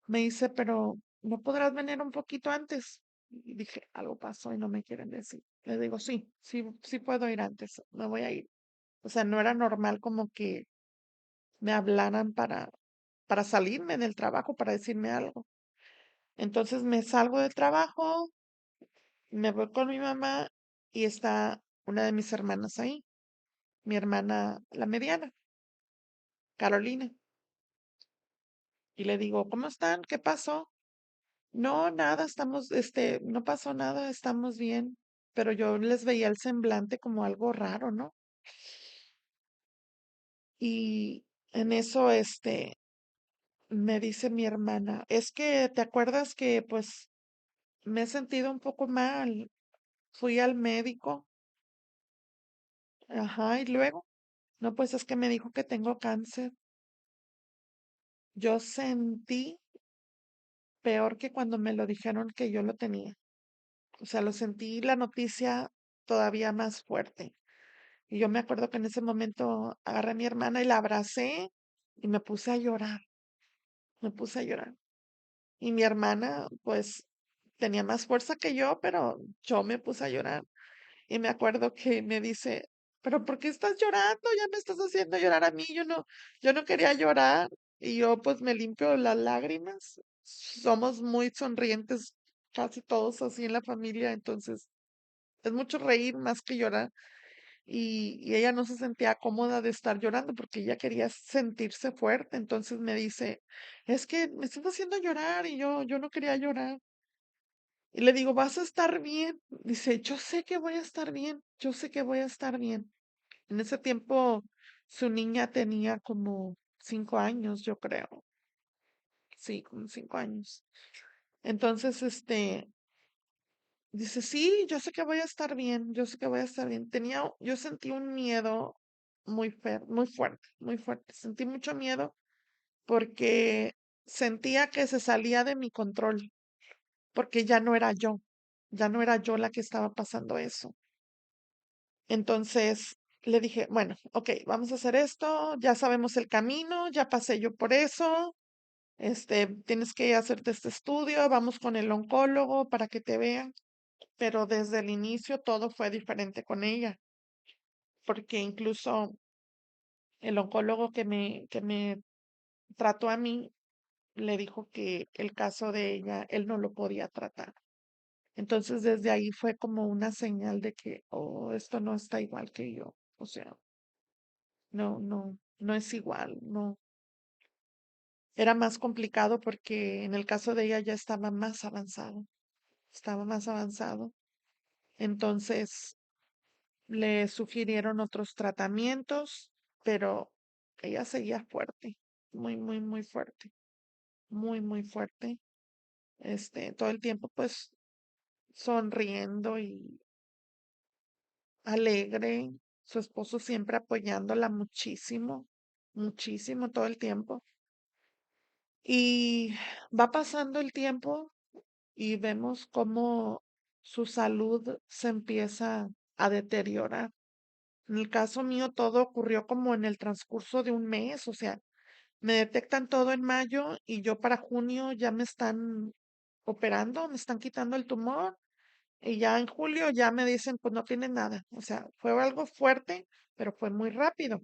Me dice, pero ¿no podrás venir un poquito antes? Y dije, algo pasó y no me quieren decir. Le digo, sí, sí, sí puedo ir antes, me voy a ir. O sea, no era normal como que me hablaran para salirme del trabajo, para decirme algo. Entonces me salgo del trabajo, me voy con mi mamá y está una de mis hermanas ahí, mi hermana, la mediana, Carolina. Y le digo, ¿cómo están? ¿Qué pasó? No, nada, no pasó nada, estamos bien. Pero yo les veía el semblante como algo raro, ¿no? Y en eso, me dice mi hermana, es que te acuerdas que pues me he sentido un poco mal, fui al médico, ajá, y luego, no, pues es que me dijo que tengo cáncer. Yo sentí peor que cuando me lo dijeron que yo lo tenía. O sea, lo sentí la noticia todavía más fuerte. Y yo me acuerdo que en ese momento agarré a mi hermana y la abracé y me puse a llorar, me puse a llorar. Y mi hermana, pues, tenía más fuerza que yo, pero yo me puse a llorar. Y me acuerdo que me dice, pero ¿por qué estás llorando? Ya me estás haciendo llorar a mí. Yo no quería llorar. Y yo pues me limpio las lágrimas. Somos muy sonrientes, casi todos así en la familia, entonces es mucho reír más que llorar. Y ella no se sentía cómoda de estar llorando porque ella quería sentirse fuerte. Entonces me dice, es que me estás haciendo llorar y yo no quería llorar. Y le digo, vas a estar bien. Dice, yo sé que voy a estar bien, yo sé que voy a estar bien. En ese tiempo su niña tenía como 5 años, yo creo. Sí, como 5 años. Entonces, dice, sí, yo sé que voy a estar bien, yo sé que voy a estar bien. Yo sentí un miedo muy fuerte, muy fuerte. Sentí mucho miedo porque sentía que se salía de mi control, porque ya no era yo la que estaba pasando eso. Entonces le dije, bueno, ok, vamos a hacer esto, ya sabemos el camino, ya pasé yo por eso, tienes que hacerte este estudio, vamos con el oncólogo para que te vean, pero desde el inicio todo fue diferente con ella, porque incluso el oncólogo que me trató a mí le dijo que el caso de ella, él no lo podía tratar. Entonces desde ahí fue como una señal de que, oh, esto no está igual que yo, o sea, no es igual, no. Era más complicado porque en el caso de ella ya estaba más avanzado. Entonces le sugirieron otros tratamientos, pero ella seguía fuerte, muy fuerte, muy fuerte. Todo el tiempo pues sonriendo y alegre, su esposo siempre apoyándola muchísimo, muchísimo todo el tiempo. Y va pasando el tiempo y vemos cómo su salud se empieza a deteriorar. En el caso mío, todo ocurrió como en el transcurso de un mes, o sea, me detectan todo en mayo y yo para junio ya me están operando, me están quitando el tumor y ya en julio ya me dicen, pues no tiene nada. O sea, fue algo fuerte, pero fue muy rápido.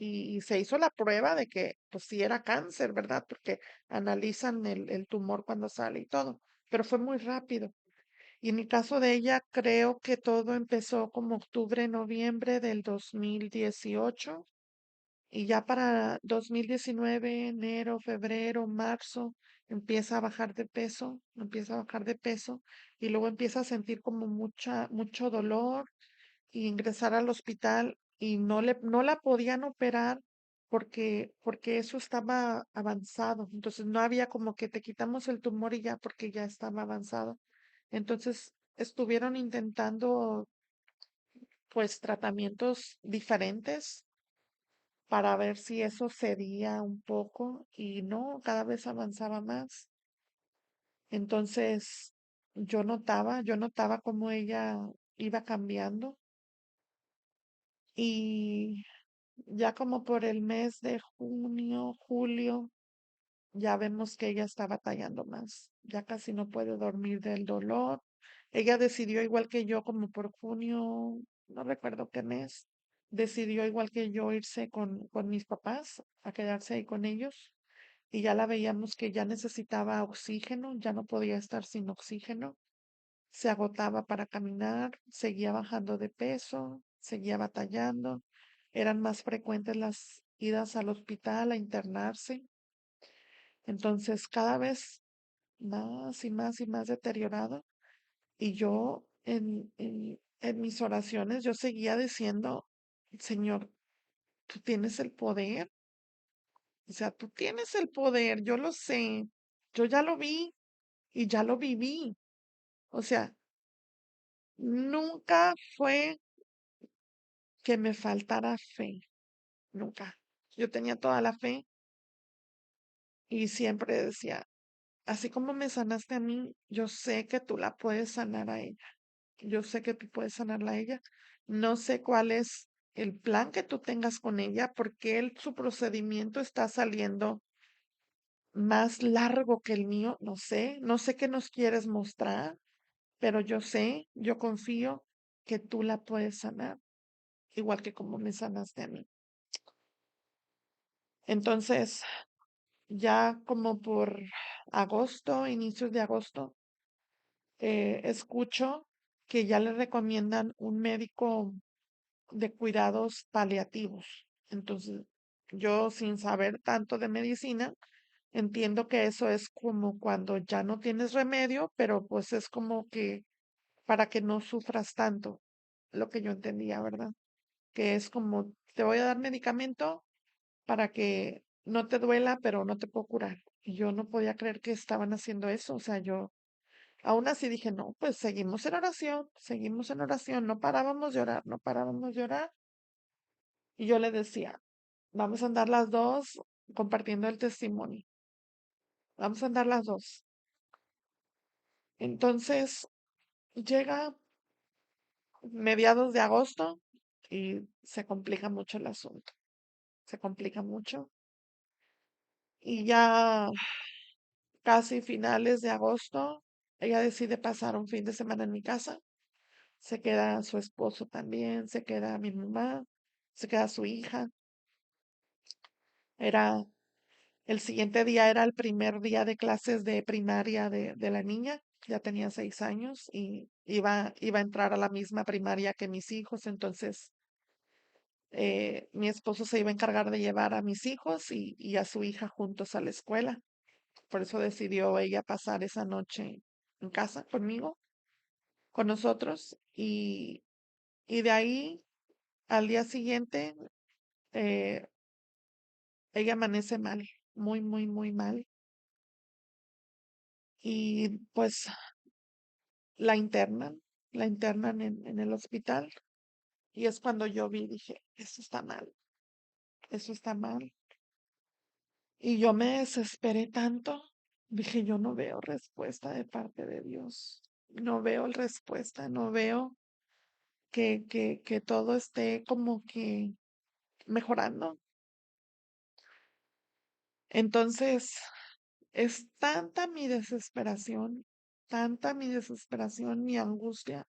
Y se hizo la prueba de que, pues sí era cáncer, ¿verdad? Porque analizan el tumor cuando sale y todo, pero fue muy rápido. Y en el caso de ella, creo que todo empezó como octubre, noviembre del 2018 y ya para 2019, enero, febrero, marzo, empieza a bajar de peso, empieza a bajar de peso y luego empieza a sentir como mucho dolor y ingresar al hospital y no la podían operar porque eso estaba avanzado. Entonces no había como que te quitamos el tumor y ya porque ya estaba avanzado. Entonces estuvieron intentando pues tratamientos diferentes para ver si eso cedía un poco y no, cada vez avanzaba más. Entonces yo notaba cómo ella iba cambiando y ya como por el mes de junio, julio, ya vemos que ella está batallando más, ya casi no puede dormir del dolor. Ella decidió igual que yo como por junio, no recuerdo qué mes, decidió igual que yo irse con mis papás, a quedarse ahí con ellos. Y ya la veíamos que ya necesitaba oxígeno, ya no podía estar sin oxígeno, se agotaba para caminar, seguía bajando de peso, seguía batallando, eran más frecuentes las idas al hospital a internarse, entonces cada vez más y más y más deteriorado. Y yo en mis oraciones, yo seguía diciendo, Señor, tú tienes el poder, o sea, tú tienes el poder, yo lo sé, yo ya lo vi y ya lo viví. O sea, nunca fue que me faltara fe, nunca. Yo tenía toda la fe y siempre decía, así como me sanaste a mí, yo sé que tú la puedes sanar a ella. Yo sé que tú puedes sanarla a ella. No sé cuál es el plan que tú tengas con ella, porque su procedimiento está saliendo más largo que el mío. No sé qué nos quieres mostrar, pero yo sé, yo confío que tú la puedes sanar, igual que como me sanaste a mí. Entonces, ya como por agosto, inicios de agosto, escucho que ya le recomiendan un médico de cuidados paliativos. Entonces, yo sin saber tanto de medicina, entiendo que eso es como cuando ya no tienes remedio, pero pues es como que para que no sufras tanto, lo que yo entendía, ¿verdad? Que es como, te voy a dar medicamento para que no te duela, pero no te puedo curar. Y yo no podía creer que estaban haciendo eso, o sea, yo aún así dije, no, pues seguimos en oración, no parábamos de orar, no parábamos de orar. Y yo le decía, vamos a andar las dos compartiendo el testimonio. Vamos a andar las dos. Entonces llega mediados de agosto y se complica mucho el asunto. Se complica mucho. Y ya casi finales de agosto, ella decide pasar un fin de semana en mi casa. Se queda su esposo también, se queda mi mamá, se queda su hija. Era El siguiente día era el primer día de clases de primaria de la niña. Ya tenía 6 años y iba a entrar a la misma primaria que mis hijos. Entonces, mi esposo se iba a encargar de llevar a mis hijos y a su hija juntos a la escuela. Por eso decidió ella pasar esa noche en casa conmigo, con nosotros. Y de ahí, al día siguiente, eh, ella amanece mal, muy, muy, muy mal. Y pues la internan en el hospital y es cuando yo vi, dije, eso está mal. Y yo me desesperé tanto, dije, yo no veo respuesta de parte de Dios, no veo respuesta, no veo que todo esté como que mejorando. Entonces, es tanta mi desesperación, mi angustia,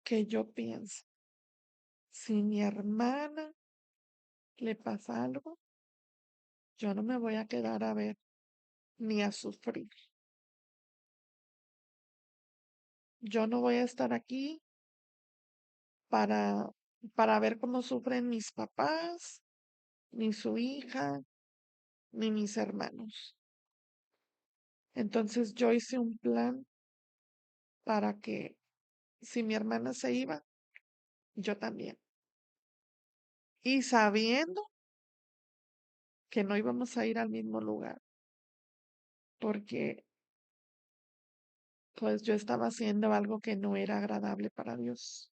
que yo pienso, si mi hermana le pasa algo, yo no me voy a quedar a ver ni a sufrir. Yo no voy a estar aquí para, para ver cómo sufren mis papás, ni su hija, ni mis hermanos. Entonces yo hice un plan para que si mi hermana se iba, yo también. Y sabiendo que no íbamos a ir al mismo lugar, porque pues yo estaba haciendo algo que no era agradable para Dios.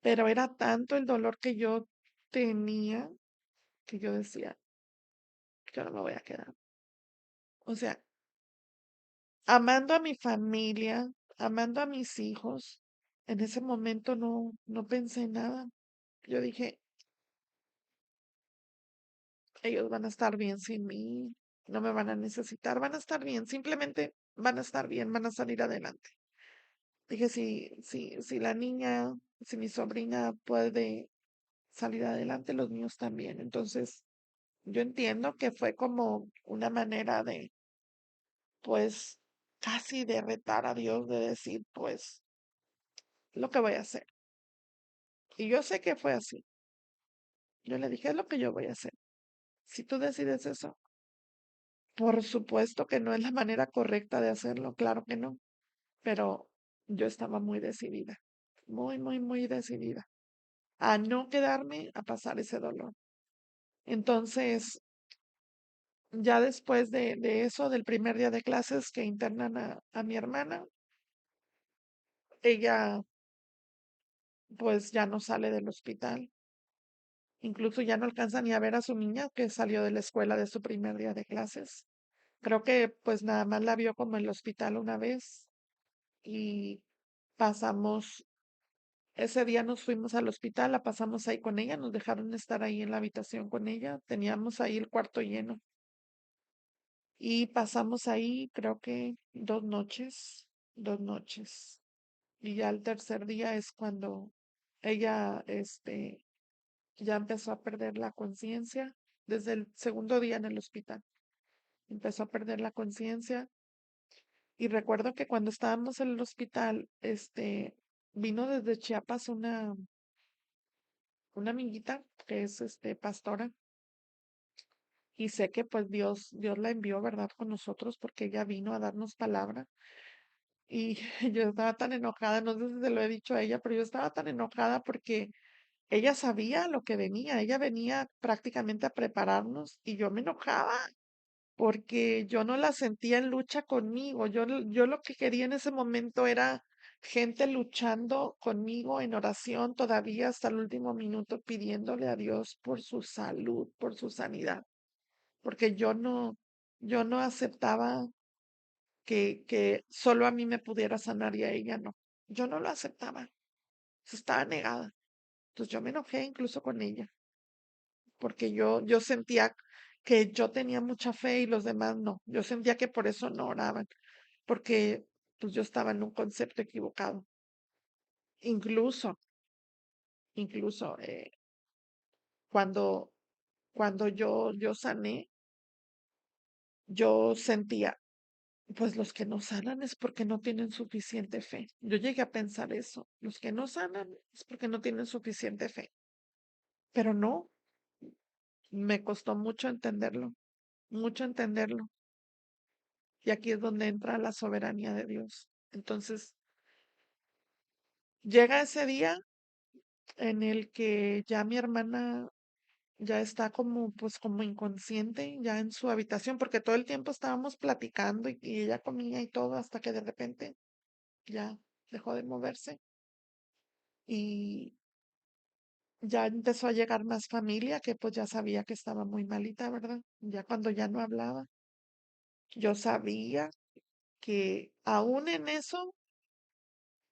Pero era tanto el dolor que yo tenía que yo decía, yo no me voy a quedar. O sea, amando a mi familia, amando a mis hijos, en ese momento no pensé en nada. Yo dije, ellos van a estar bien sin mí, no me van a necesitar, van a estar bien, simplemente van a estar bien, van a salir adelante. Dije, si la niña, si mi sobrina puede salir adelante, los míos también. Entonces, yo entiendo que fue como una manera de, pues, casi de retar a Dios, de decir, pues, lo que voy a hacer. Y yo sé que fue así. Yo le dije, es lo que yo voy a hacer. Si tú decides eso, por supuesto que no es la manera correcta de hacerlo, claro que no, pero yo estaba muy decidida, muy, muy, muy decidida. a no quedarme a pasar ese dolor. Entonces, ya después de eso, del primer día de clases que internan a mi hermana, ella pues ya no sale del hospital. Incluso ya no alcanza ni a ver a su niña que salió de la escuela de su primer día de clases. Creo que pues nada más la vio como en el hospital una vez y pasamos, ese día nos fuimos al hospital, la pasamos ahí con ella, nos dejaron estar ahí en la habitación con ella, teníamos ahí el cuarto lleno y pasamos ahí creo que 2 noches, 2 noches. Y ya el tercer día es cuando ella, ya empezó a perder la conciencia desde el segundo día en el hospital. Empezó a perder la conciencia y recuerdo que cuando estábamos en el hospital, vino desde Chiapas una amiguita que es pastora y sé que pues Dios la envió, ¿verdad? Con nosotros porque ella vino a darnos palabra y yo estaba tan enojada, no sé si se lo he dicho a ella, pero yo estaba tan enojada porque ella sabía lo que venía, ella venía prácticamente a prepararnos y yo me enojaba porque yo no la sentía en lucha conmigo. Yo lo que quería en ese momento era gente luchando conmigo en oración todavía hasta el último minuto, pidiéndole a Dios por su salud, por su sanidad, porque yo no aceptaba que solo a mí me pudiera sanar y a ella no. Yo no lo aceptaba, estaba negada. Entonces yo me enojé incluso con ella, porque yo sentía que yo tenía mucha fe y los demás no. Yo sentía que por eso no oraban, porque pues yo estaba en un concepto equivocado. Incluso, incluso cuando, cuando yo sané, yo sentía, pues los que no sanan es porque no tienen suficiente fe. Yo llegué a pensar eso, los que no sanan es porque no tienen suficiente fe, pero no, me costó mucho entenderlo. Y aquí es donde entra la soberanía de Dios. Entonces, llega ese día en el que ya mi hermana ya está como, pues como inconsciente, ya en su habitación, porque todo el tiempo estábamos platicando y ella comía y todo, hasta que de repente ya dejó de moverse y ya empezó a llegar más familia que pues ya sabía que estaba muy malita, ¿verdad? Ya cuando ya no hablaba, yo sabía que aún en eso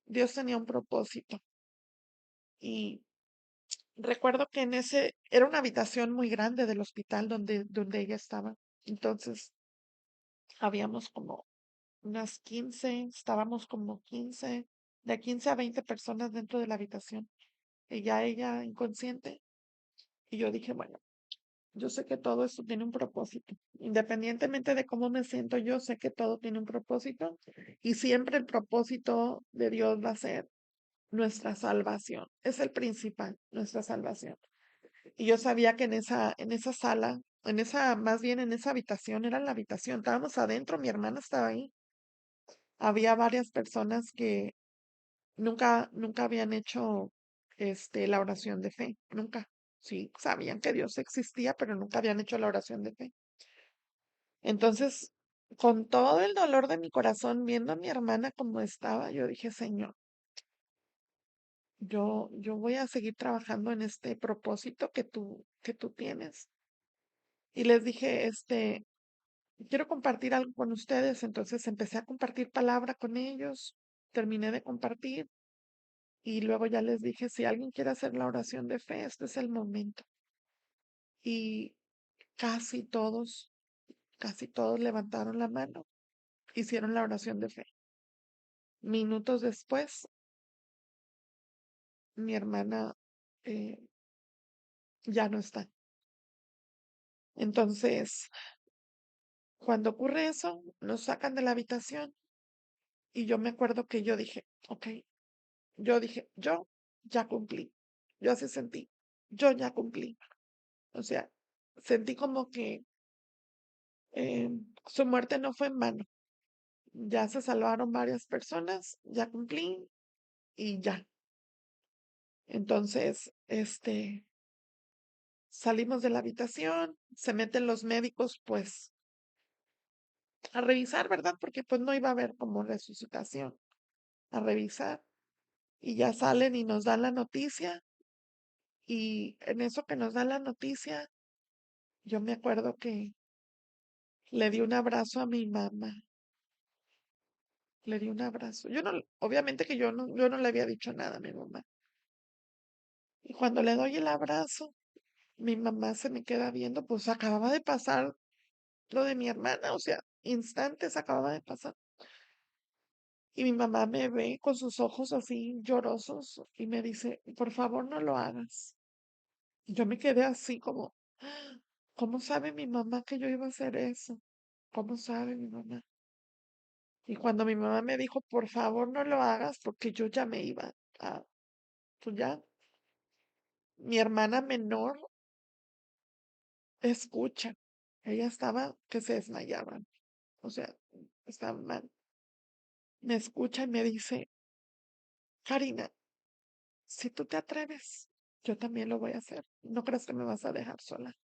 Dios tenía un propósito. Y recuerdo que en ese, era una habitación muy grande del hospital donde ella estaba. Entonces, habíamos como unas 15, estábamos como 15, de 15 a 20 personas dentro de la habitación. Y ya ella inconsciente. Y yo dije, bueno, yo sé que todo esto tiene un propósito. Independientemente de cómo me siento, yo sé que todo tiene un propósito. Y siempre el propósito de Dios va a ser nuestra salvación. Es el principal, nuestra salvación. Y yo sabía que en esa sala, más bien en esa habitación, era la habitación, estábamos adentro, mi hermana estaba ahí. Había varias personas que nunca habían hecho, la oración de fe, nunca. Sí, sabían que Dios existía, pero nunca habían hecho la oración de fe. Entonces, con todo el dolor de mi corazón, viendo a mi hermana como estaba, yo dije, Señor, yo voy a seguir trabajando en este propósito que tú tienes. Y les dije, quiero compartir algo con ustedes. Entonces empecé a compartir palabra con ellos, terminé de compartir y luego ya les dije, si alguien quiere hacer la oración de fe, este es el momento. Y casi todos, casi todos levantaron la mano, hicieron la oración de fe. Minutos después, mi hermana eh, ya no está. Entonces, cuando ocurre eso, nos sacan de la habitación y yo me acuerdo que yo dije, ok, yo dije, yo ya cumplí. Yo así sentí, yo ya cumplí. O sea, sentí como que eh, su muerte no fue en vano. Ya se salvaron varias personas, ya cumplí y ya. Entonces, salimos de la habitación, se meten los médicos, pues, a revisar, ¿verdad? Porque pues no iba a haber como resucitación, a revisar. Y ya salen y nos dan la noticia. Y en eso que nos dan la noticia, yo me acuerdo que le di un abrazo a mi mamá. Le di un abrazo. Yo no, obviamente que yo no le había dicho nada a mi mamá. Y cuando le doy el abrazo, mi mamá se me queda viendo, pues acababa de pasar lo de mi hermana, o sea, instantes acababa de pasar. Y mi mamá me ve con sus ojos así llorosos y me dice, por favor no lo hagas. Y yo me quedé así como, "Ah, ¿cómo sabe mi mamá que yo iba a hacer eso? ¿Cómo sabe mi mamá?" Y cuando mi mamá me dijo, por favor no lo hagas, porque yo ya me iba a, pues ya, mi hermana menor escucha. Ella estaba que se desmayaba, o sea, estaba mal. Me escucha y me dice, Karina, si tú te atreves, yo también lo voy a hacer. No creas que me vas a dejar sola.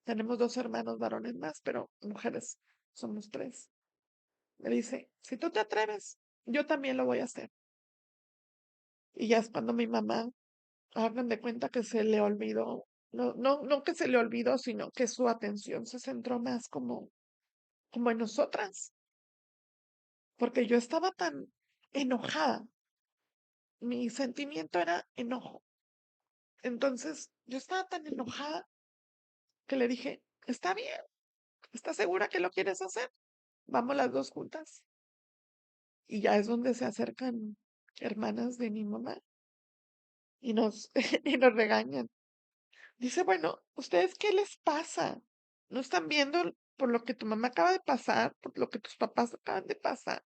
Tenemos dos hermanos varones más, pero mujeres somos tres. Me dice, si tú te atreves, yo también lo voy a hacer. Y ya es cuando mi mamá, hagan de cuenta que se le olvidó, no que se le olvidó, sino que su atención se centró más como en nosotras, porque yo estaba tan enojada, mi sentimiento era enojo. Entonces, yo estaba tan enojada que le dije, está bien, ¿estás segura que lo quieres hacer? Vamos las dos juntas. Y ya es donde se acercan hermanas de mi mamá y nos, y nos regañan. Dice, bueno, ¿ustedes qué les pasa? ¿No están viendo por lo que tu mamá acaba de pasar, por lo que tus papás acaban de pasar?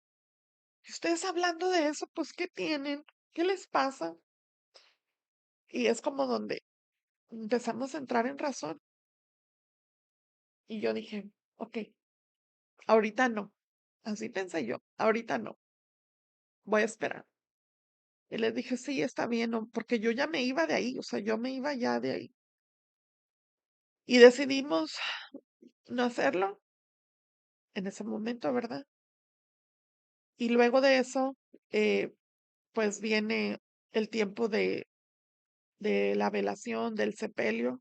Y ustedes hablando de eso, pues, ¿qué tienen? ¿Qué les pasa? Y es como donde empezamos a entrar en razón. Y yo dije, ok, ahorita no. Así pensé yo, ahorita no, voy a esperar. Y les dije, sí, está bien, no, porque yo ya me iba de ahí, o sea, yo me iba ya de ahí. Y decidimos no hacerlo en ese momento, ¿verdad? Y luego de eso, eh, pues viene el tiempo de la velación, del sepelio,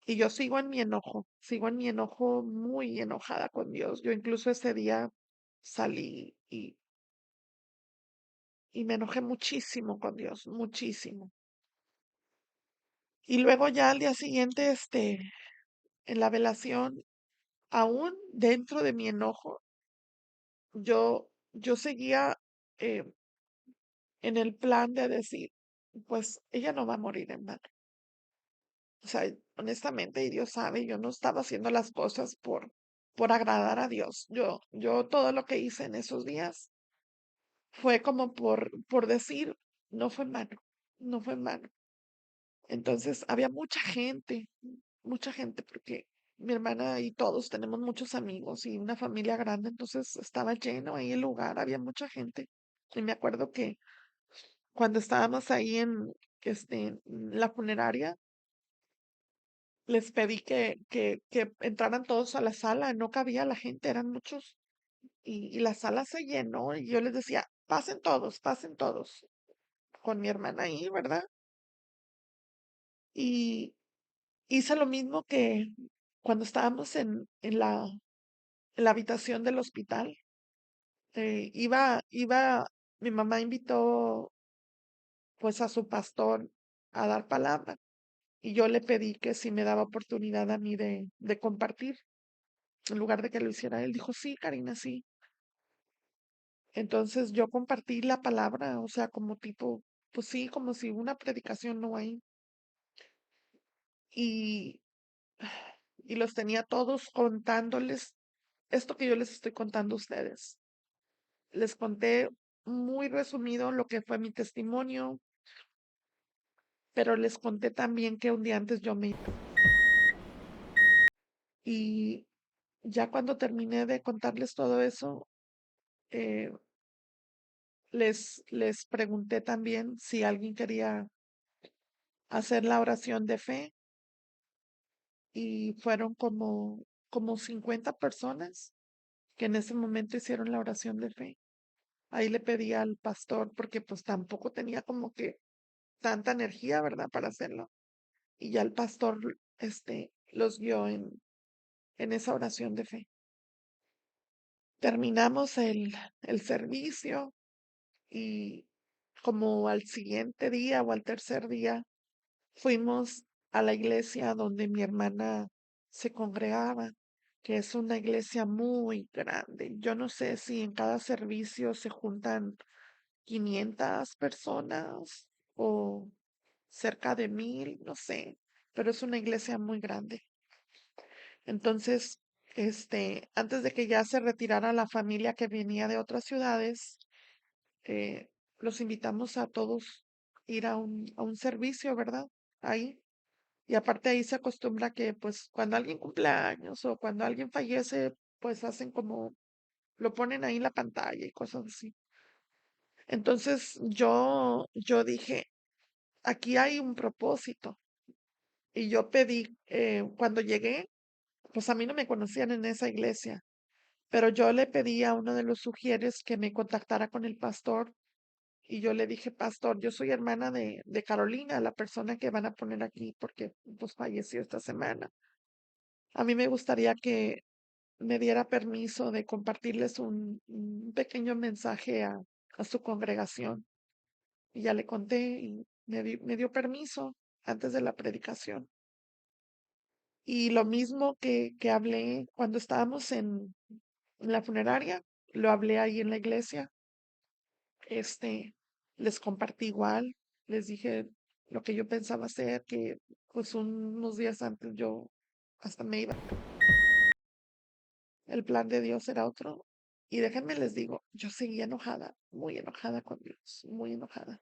y yo sigo en mi enojo muy enojada con Dios. Yo incluso ese día salí y me enojé muchísimo con Dios, muchísimo. Y luego ya al día siguiente, en la velación, aún dentro de mi enojo, yo seguía eh, en el plan de decir, pues ella no va a morir en vano. O sea, honestamente, y Dios sabe, yo no estaba haciendo las cosas por agradar a Dios. Yo todo lo que hice en esos días fue como por decir, no fue en vano, no fue en vano. Entonces, había mucha gente, porque mi hermana y todos tenemos muchos amigos y una familia grande, entonces estaba lleno ahí el lugar, había mucha gente. Y me acuerdo que cuando estábamos ahí en la funeraria, les pedí que entraran todos a la sala, no cabía la gente, eran muchos, y la sala se llenó, y yo les decía, pasen todos, con mi hermana ahí, ¿verdad? Y hice lo mismo que cuando estábamos en la habitación del hospital. Mi mamá invitó pues a su pastor a dar palabra, y yo le pedí que si me daba oportunidad a mí de compartir, en lugar de que lo hiciera él. Dijo, sí, Karina, sí. Entonces yo compartí la palabra, o sea, como tipo, pues sí, como si una predicación no hay. Y, y los tenía todos contándoles esto que yo les estoy contando a ustedes. Les conté muy resumido lo que fue mi testimonio, pero les conté también que un día antes yo me... Y ya cuando terminé de contarles todo eso, eh, les pregunté también si alguien quería hacer la oración de fe y fueron como 50 personas que en ese momento hicieron la oración de fe. Ahí le pedí al pastor porque pues tampoco tenía como que tanta energía, ¿verdad? Para hacerlo. Y ya el pastor, los guió en esa oración de fe. Terminamos el servicio y como al siguiente día o al tercer día fuimos a la iglesia donde mi hermana se congregaba, que es una iglesia muy grande. Yo no sé si en cada servicio se juntan 500 personas o cerca de 1000, no sé, pero es una iglesia muy grande. Entonces, antes de que ya se retirara la familia que venía de otras ciudades, eh, los invitamos a todos ir a un servicio, ¿verdad? Ahí. Y aparte ahí se acostumbra que pues cuando alguien cumple años o cuando alguien fallece, pues hacen como, lo ponen ahí en la pantalla y cosas así. Entonces yo dije, aquí hay un propósito. Y yo pedí, cuando llegué, pues a mí no me conocían en esa iglesia, pero yo le pedí a uno de los sugieres que me contactara con el pastor y yo le dije, pastor, yo soy hermana de Carolina, la persona que van a poner aquí porque pues falleció esta semana. A mí me gustaría que me diera permiso de compartirles un pequeño mensaje a su congregación. Y ya le conté y me dio permiso antes de la predicación. Y lo mismo que hablé cuando estábamos en la funeraria, lo hablé ahí en la iglesia. Este, les compartí igual, les dije lo que yo pensaba hacer, que pues unos días antes yo hasta me iba. El plan de Dios era otro. Y déjenme les digo, yo seguía enojada, muy enojada con Dios, muy enojada.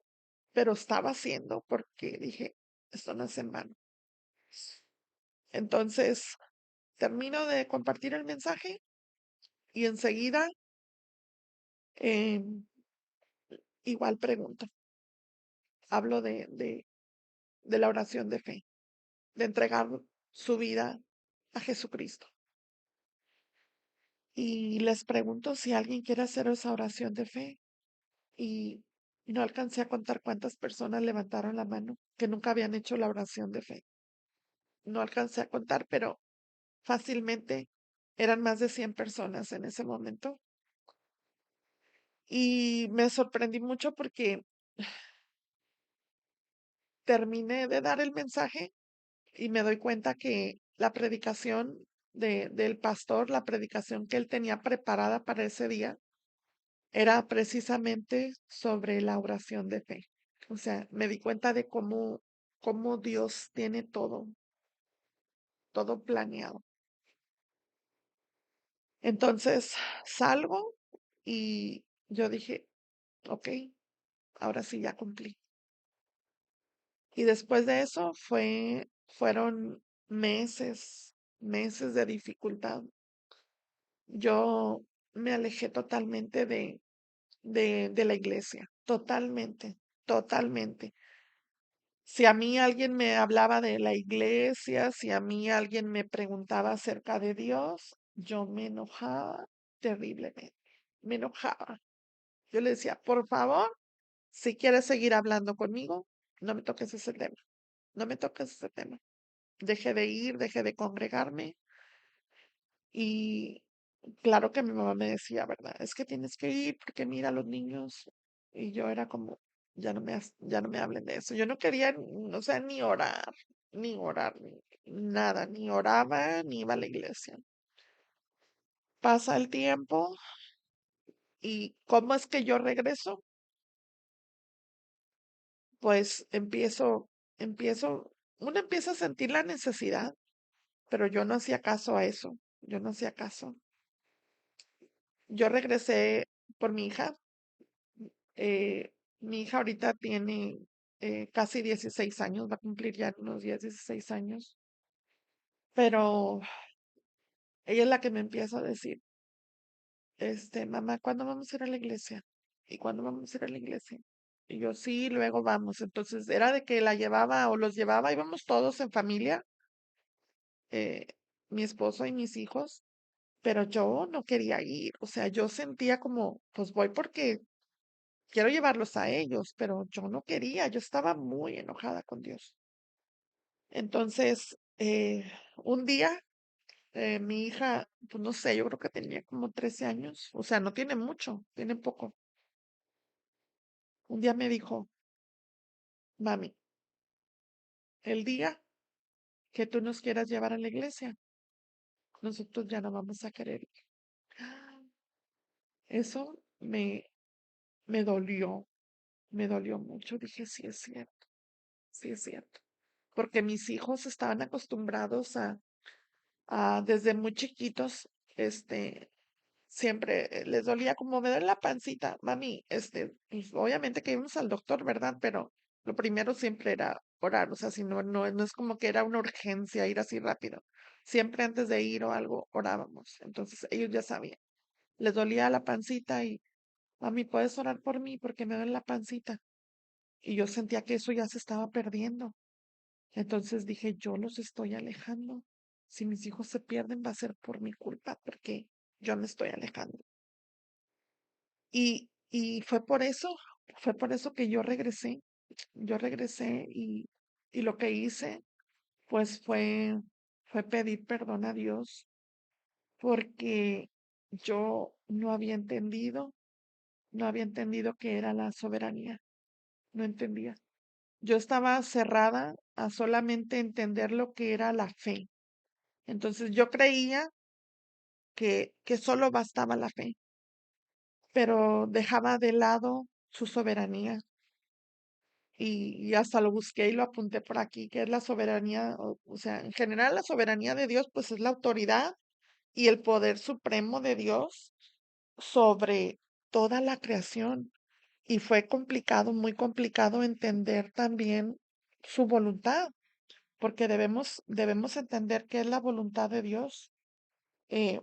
Pero estaba haciendo porque dije, esto no es en vano. Entonces, termino de compartir el mensaje y enseguida em, igual pregunto. Hablo de la oración de fe, de entregar su vida a Jesucristo. Y les pregunto si alguien quiere hacer esa oración de fe. Y no alcancé a contar cuántas personas levantaron la mano que nunca habían hecho la oración de fe. No alcancé a contar, pero fácilmente eran más de 100 personas en ese momento. Y me sorprendí mucho porque terminé de dar el mensaje y me doy cuenta que la predicación del pastor, la predicación que él tenía preparada para ese día, era precisamente sobre la oración de fe. O sea, me di cuenta de cómo Dios tiene todo planeado. Entonces salgo y yo dije, ok, ahora sí ya cumplí. Y después de eso fueron meses de dificultad. Yo me alejé totalmente de la iglesia, totalmente, totalmente. Si a mí alguien me hablaba de la iglesia, si a mí alguien me preguntaba acerca de Dios, yo me enojaba terriblemente, me enojaba. Yo le decía, por favor, si quieres seguir hablando conmigo, no me toques ese tema, no me toques ese tema. Dejé de ir, dejé de congregarme y claro que mi mamá me decía, ¿verdad? Es que tienes que ir porque mira a los niños. Y yo era como, ya no me hablen de eso. Yo no quería, o sea, ni nada, ni oraba, ni iba a la iglesia. Pasa el tiempo y ¿cómo es que yo regreso? Pues uno empieza a sentir la necesidad, pero yo no hacía caso a eso. Yo no hacía caso. Yo regresé por mi hija. Mi hija ahorita tiene casi 16 años, va a cumplir ya unos 16 años, pero ella es la que me empieza a decir, mamá, ¿cuándo vamos a ir a la iglesia? ¿Y cuándo vamos a ir a la iglesia? Y yo sí, luego vamos. Entonces era de que la llevaba o los llevaba, íbamos todos en familia, eh, mi esposo y mis hijos, pero yo no quería ir. O sea, yo sentía como, pues voy porque quiero llevarlos a ellos, pero yo no quería, yo estaba muy enojada con Dios. Entonces, un día, mi hija, pues no sé, yo creo que tenía como 13 años, o sea, no tiene mucho, tiene poco. Un día me dijo, mami, el día que tú nos quieras llevar a la iglesia, nosotros ya no vamos a querer ir. Eso me dolió mucho. Dije, sí es cierto. Porque mis hijos estaban acostumbrados desde muy chiquitos, siempre les dolía como me duele la pancita, mami, pues, obviamente que íbamos al doctor, ¿verdad? Pero lo primero siempre era orar, o sea, si no es como que era una urgencia ir así rápido. Siempre antes de ir o algo, orábamos. Entonces ellos ya sabían. Les dolía la pancita y, mami, ¿puedes orar por mí? Porque me duele la pancita. Y yo sentía que eso ya se estaba perdiendo. Entonces dije, yo los estoy alejando. Si mis hijos se pierden, va a ser por mi culpa, porque yo me estoy alejando. Y fue por eso que yo regresé y lo que hice, pues fue pedir perdón a Dios, porque yo no había entendido qué era la soberanía, no entendía. Yo estaba cerrada a solamente entender lo que era la fe. Entonces yo creía que solo bastaba la fe, pero dejaba de lado su soberanía. Y hasta lo busqué y lo apunté por aquí, que es la soberanía, o sea, en general la soberanía de Dios, pues es la autoridad y el poder supremo de Dios sobre toda la creación. Y fue complicado, muy complicado entender también su voluntad, porque debemos entender qué es la voluntad de Dios. Eh,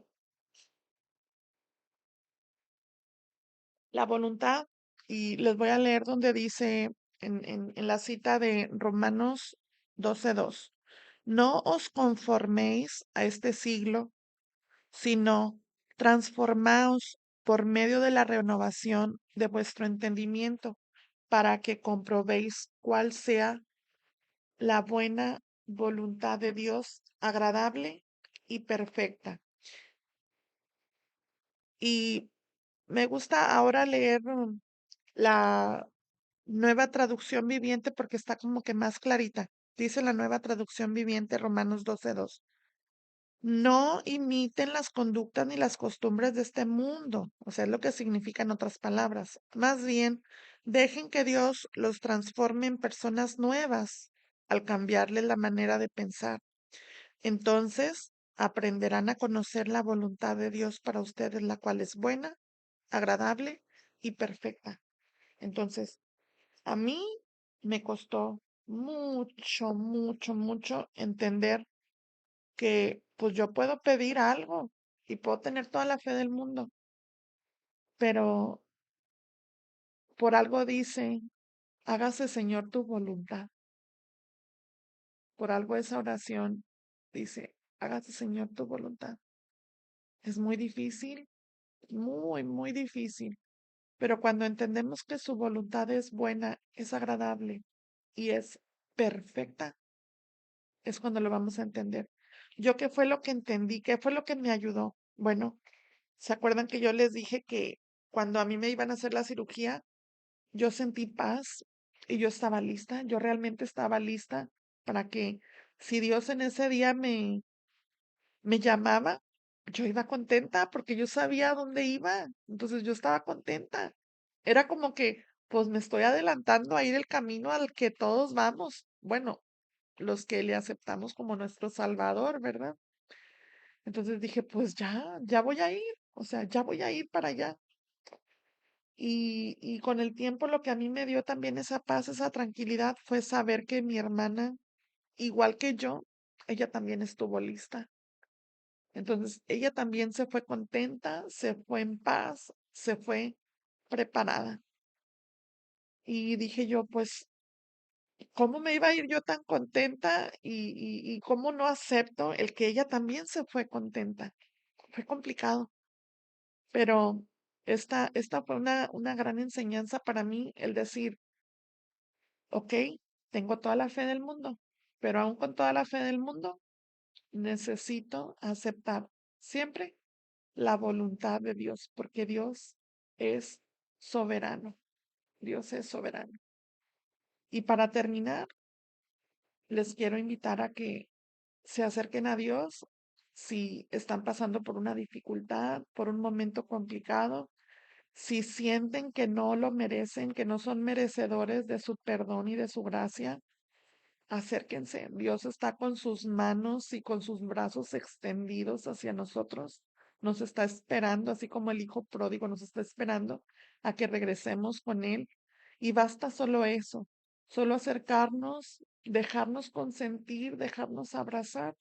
la voluntad, y les voy a leer donde dice en la cita de Romanos 12:2, no os conforméis a este siglo, sino transformaos por medio de la renovación de vuestro entendimiento, para que comprobéis cuál sea la buena voluntad de Dios, agradable y perfecta. Y me gusta ahora leer la nueva traducción viviente porque está como que más clarita. Dice la nueva traducción viviente, Romanos 12:2. No imiten las conductas ni las costumbres de este mundo, o sea, es lo que significa en otras palabras. Más bien, dejen que Dios los transforme en personas nuevas al cambiarles la manera de pensar. Entonces, aprenderán a conocer la voluntad de Dios para ustedes, la cual es buena, agradable y perfecta. Entonces, a mí me costó mucho entender que pues yo puedo pedir algo y puedo tener toda la fe del mundo, pero por algo dice, hágase Señor tu voluntad. Por algo esa oración dice, hágase Señor tu voluntad. Es muy difícil, muy difícil, pero cuando entendemos que su voluntad es buena, es agradable y es perfecta, es cuando lo vamos a entender. ¿Yo qué fue lo que entendí? ¿Qué fue lo que me ayudó? Bueno, ¿se acuerdan que yo les dije que cuando a mí me iban a hacer la cirugía, yo sentí paz y yo estaba lista? Yo realmente estaba lista para que si Dios en ese día me llamaba, yo iba contenta porque yo sabía a dónde iba. Entonces yo estaba contenta. Era como que, pues me estoy adelantando a ir el camino al que todos vamos. Bueno, los que le aceptamos como nuestro Salvador, ¿verdad? Entonces dije, pues ya voy a ir, o sea, ya voy a ir para allá. Y con el tiempo lo que a mí me dio también esa paz, esa tranquilidad, fue saber que mi hermana, igual que yo, ella también estuvo lista. Entonces, ella también se fue contenta, se fue en paz, se fue preparada. Y dije yo, pues, ¿cómo me iba a ir yo tan contenta y cómo no acepto el que ella también se fue contenta? Fue complicado, pero esta fue una gran enseñanza para mí, el decir, ok, tengo toda la fe del mundo, pero aún con toda la fe del mundo, necesito aceptar siempre la voluntad de Dios, porque Dios es soberano. Dios es soberano. Y para terminar, les quiero invitar a que se acerquen a Dios si están pasando por una dificultad, por un momento complicado, si sienten que no lo merecen, que no son merecedores de su perdón y de su gracia. Acérquense, Dios está con sus manos y con sus brazos extendidos hacia nosotros. Nos está esperando, así como el hijo pródigo nos está esperando a que regresemos con él. Y basta solo eso, solo acercarnos, dejarnos consentir, dejarnos abrazar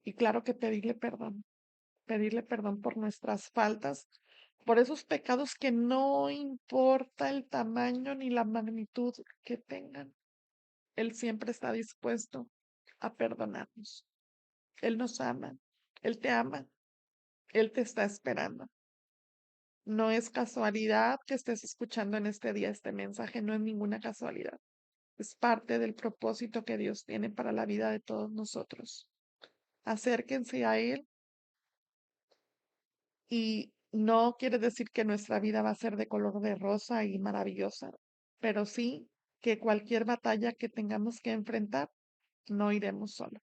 y claro que pedirle perdón por nuestras faltas, por esos pecados que no importa el tamaño ni la magnitud que tengan. Él siempre está dispuesto a perdonarnos. Él nos ama, Él te ama, Él te está esperando. No es casualidad que estés escuchando en este día este mensaje, no es ninguna casualidad. Es parte del propósito que Dios tiene para la vida de todos nosotros. Acérquense a Él y no quiere decir que nuestra vida va a ser de color de rosa y maravillosa, pero sí que cualquier batalla que tengamos que enfrentar, no iremos solos.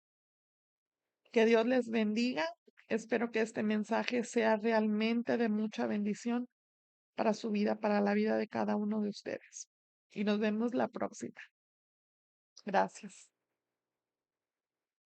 Que Dios les bendiga. Espero que este mensaje sea realmente de mucha bendición para su vida, para la vida de cada uno de ustedes. Y nos vemos la próxima. Gracias.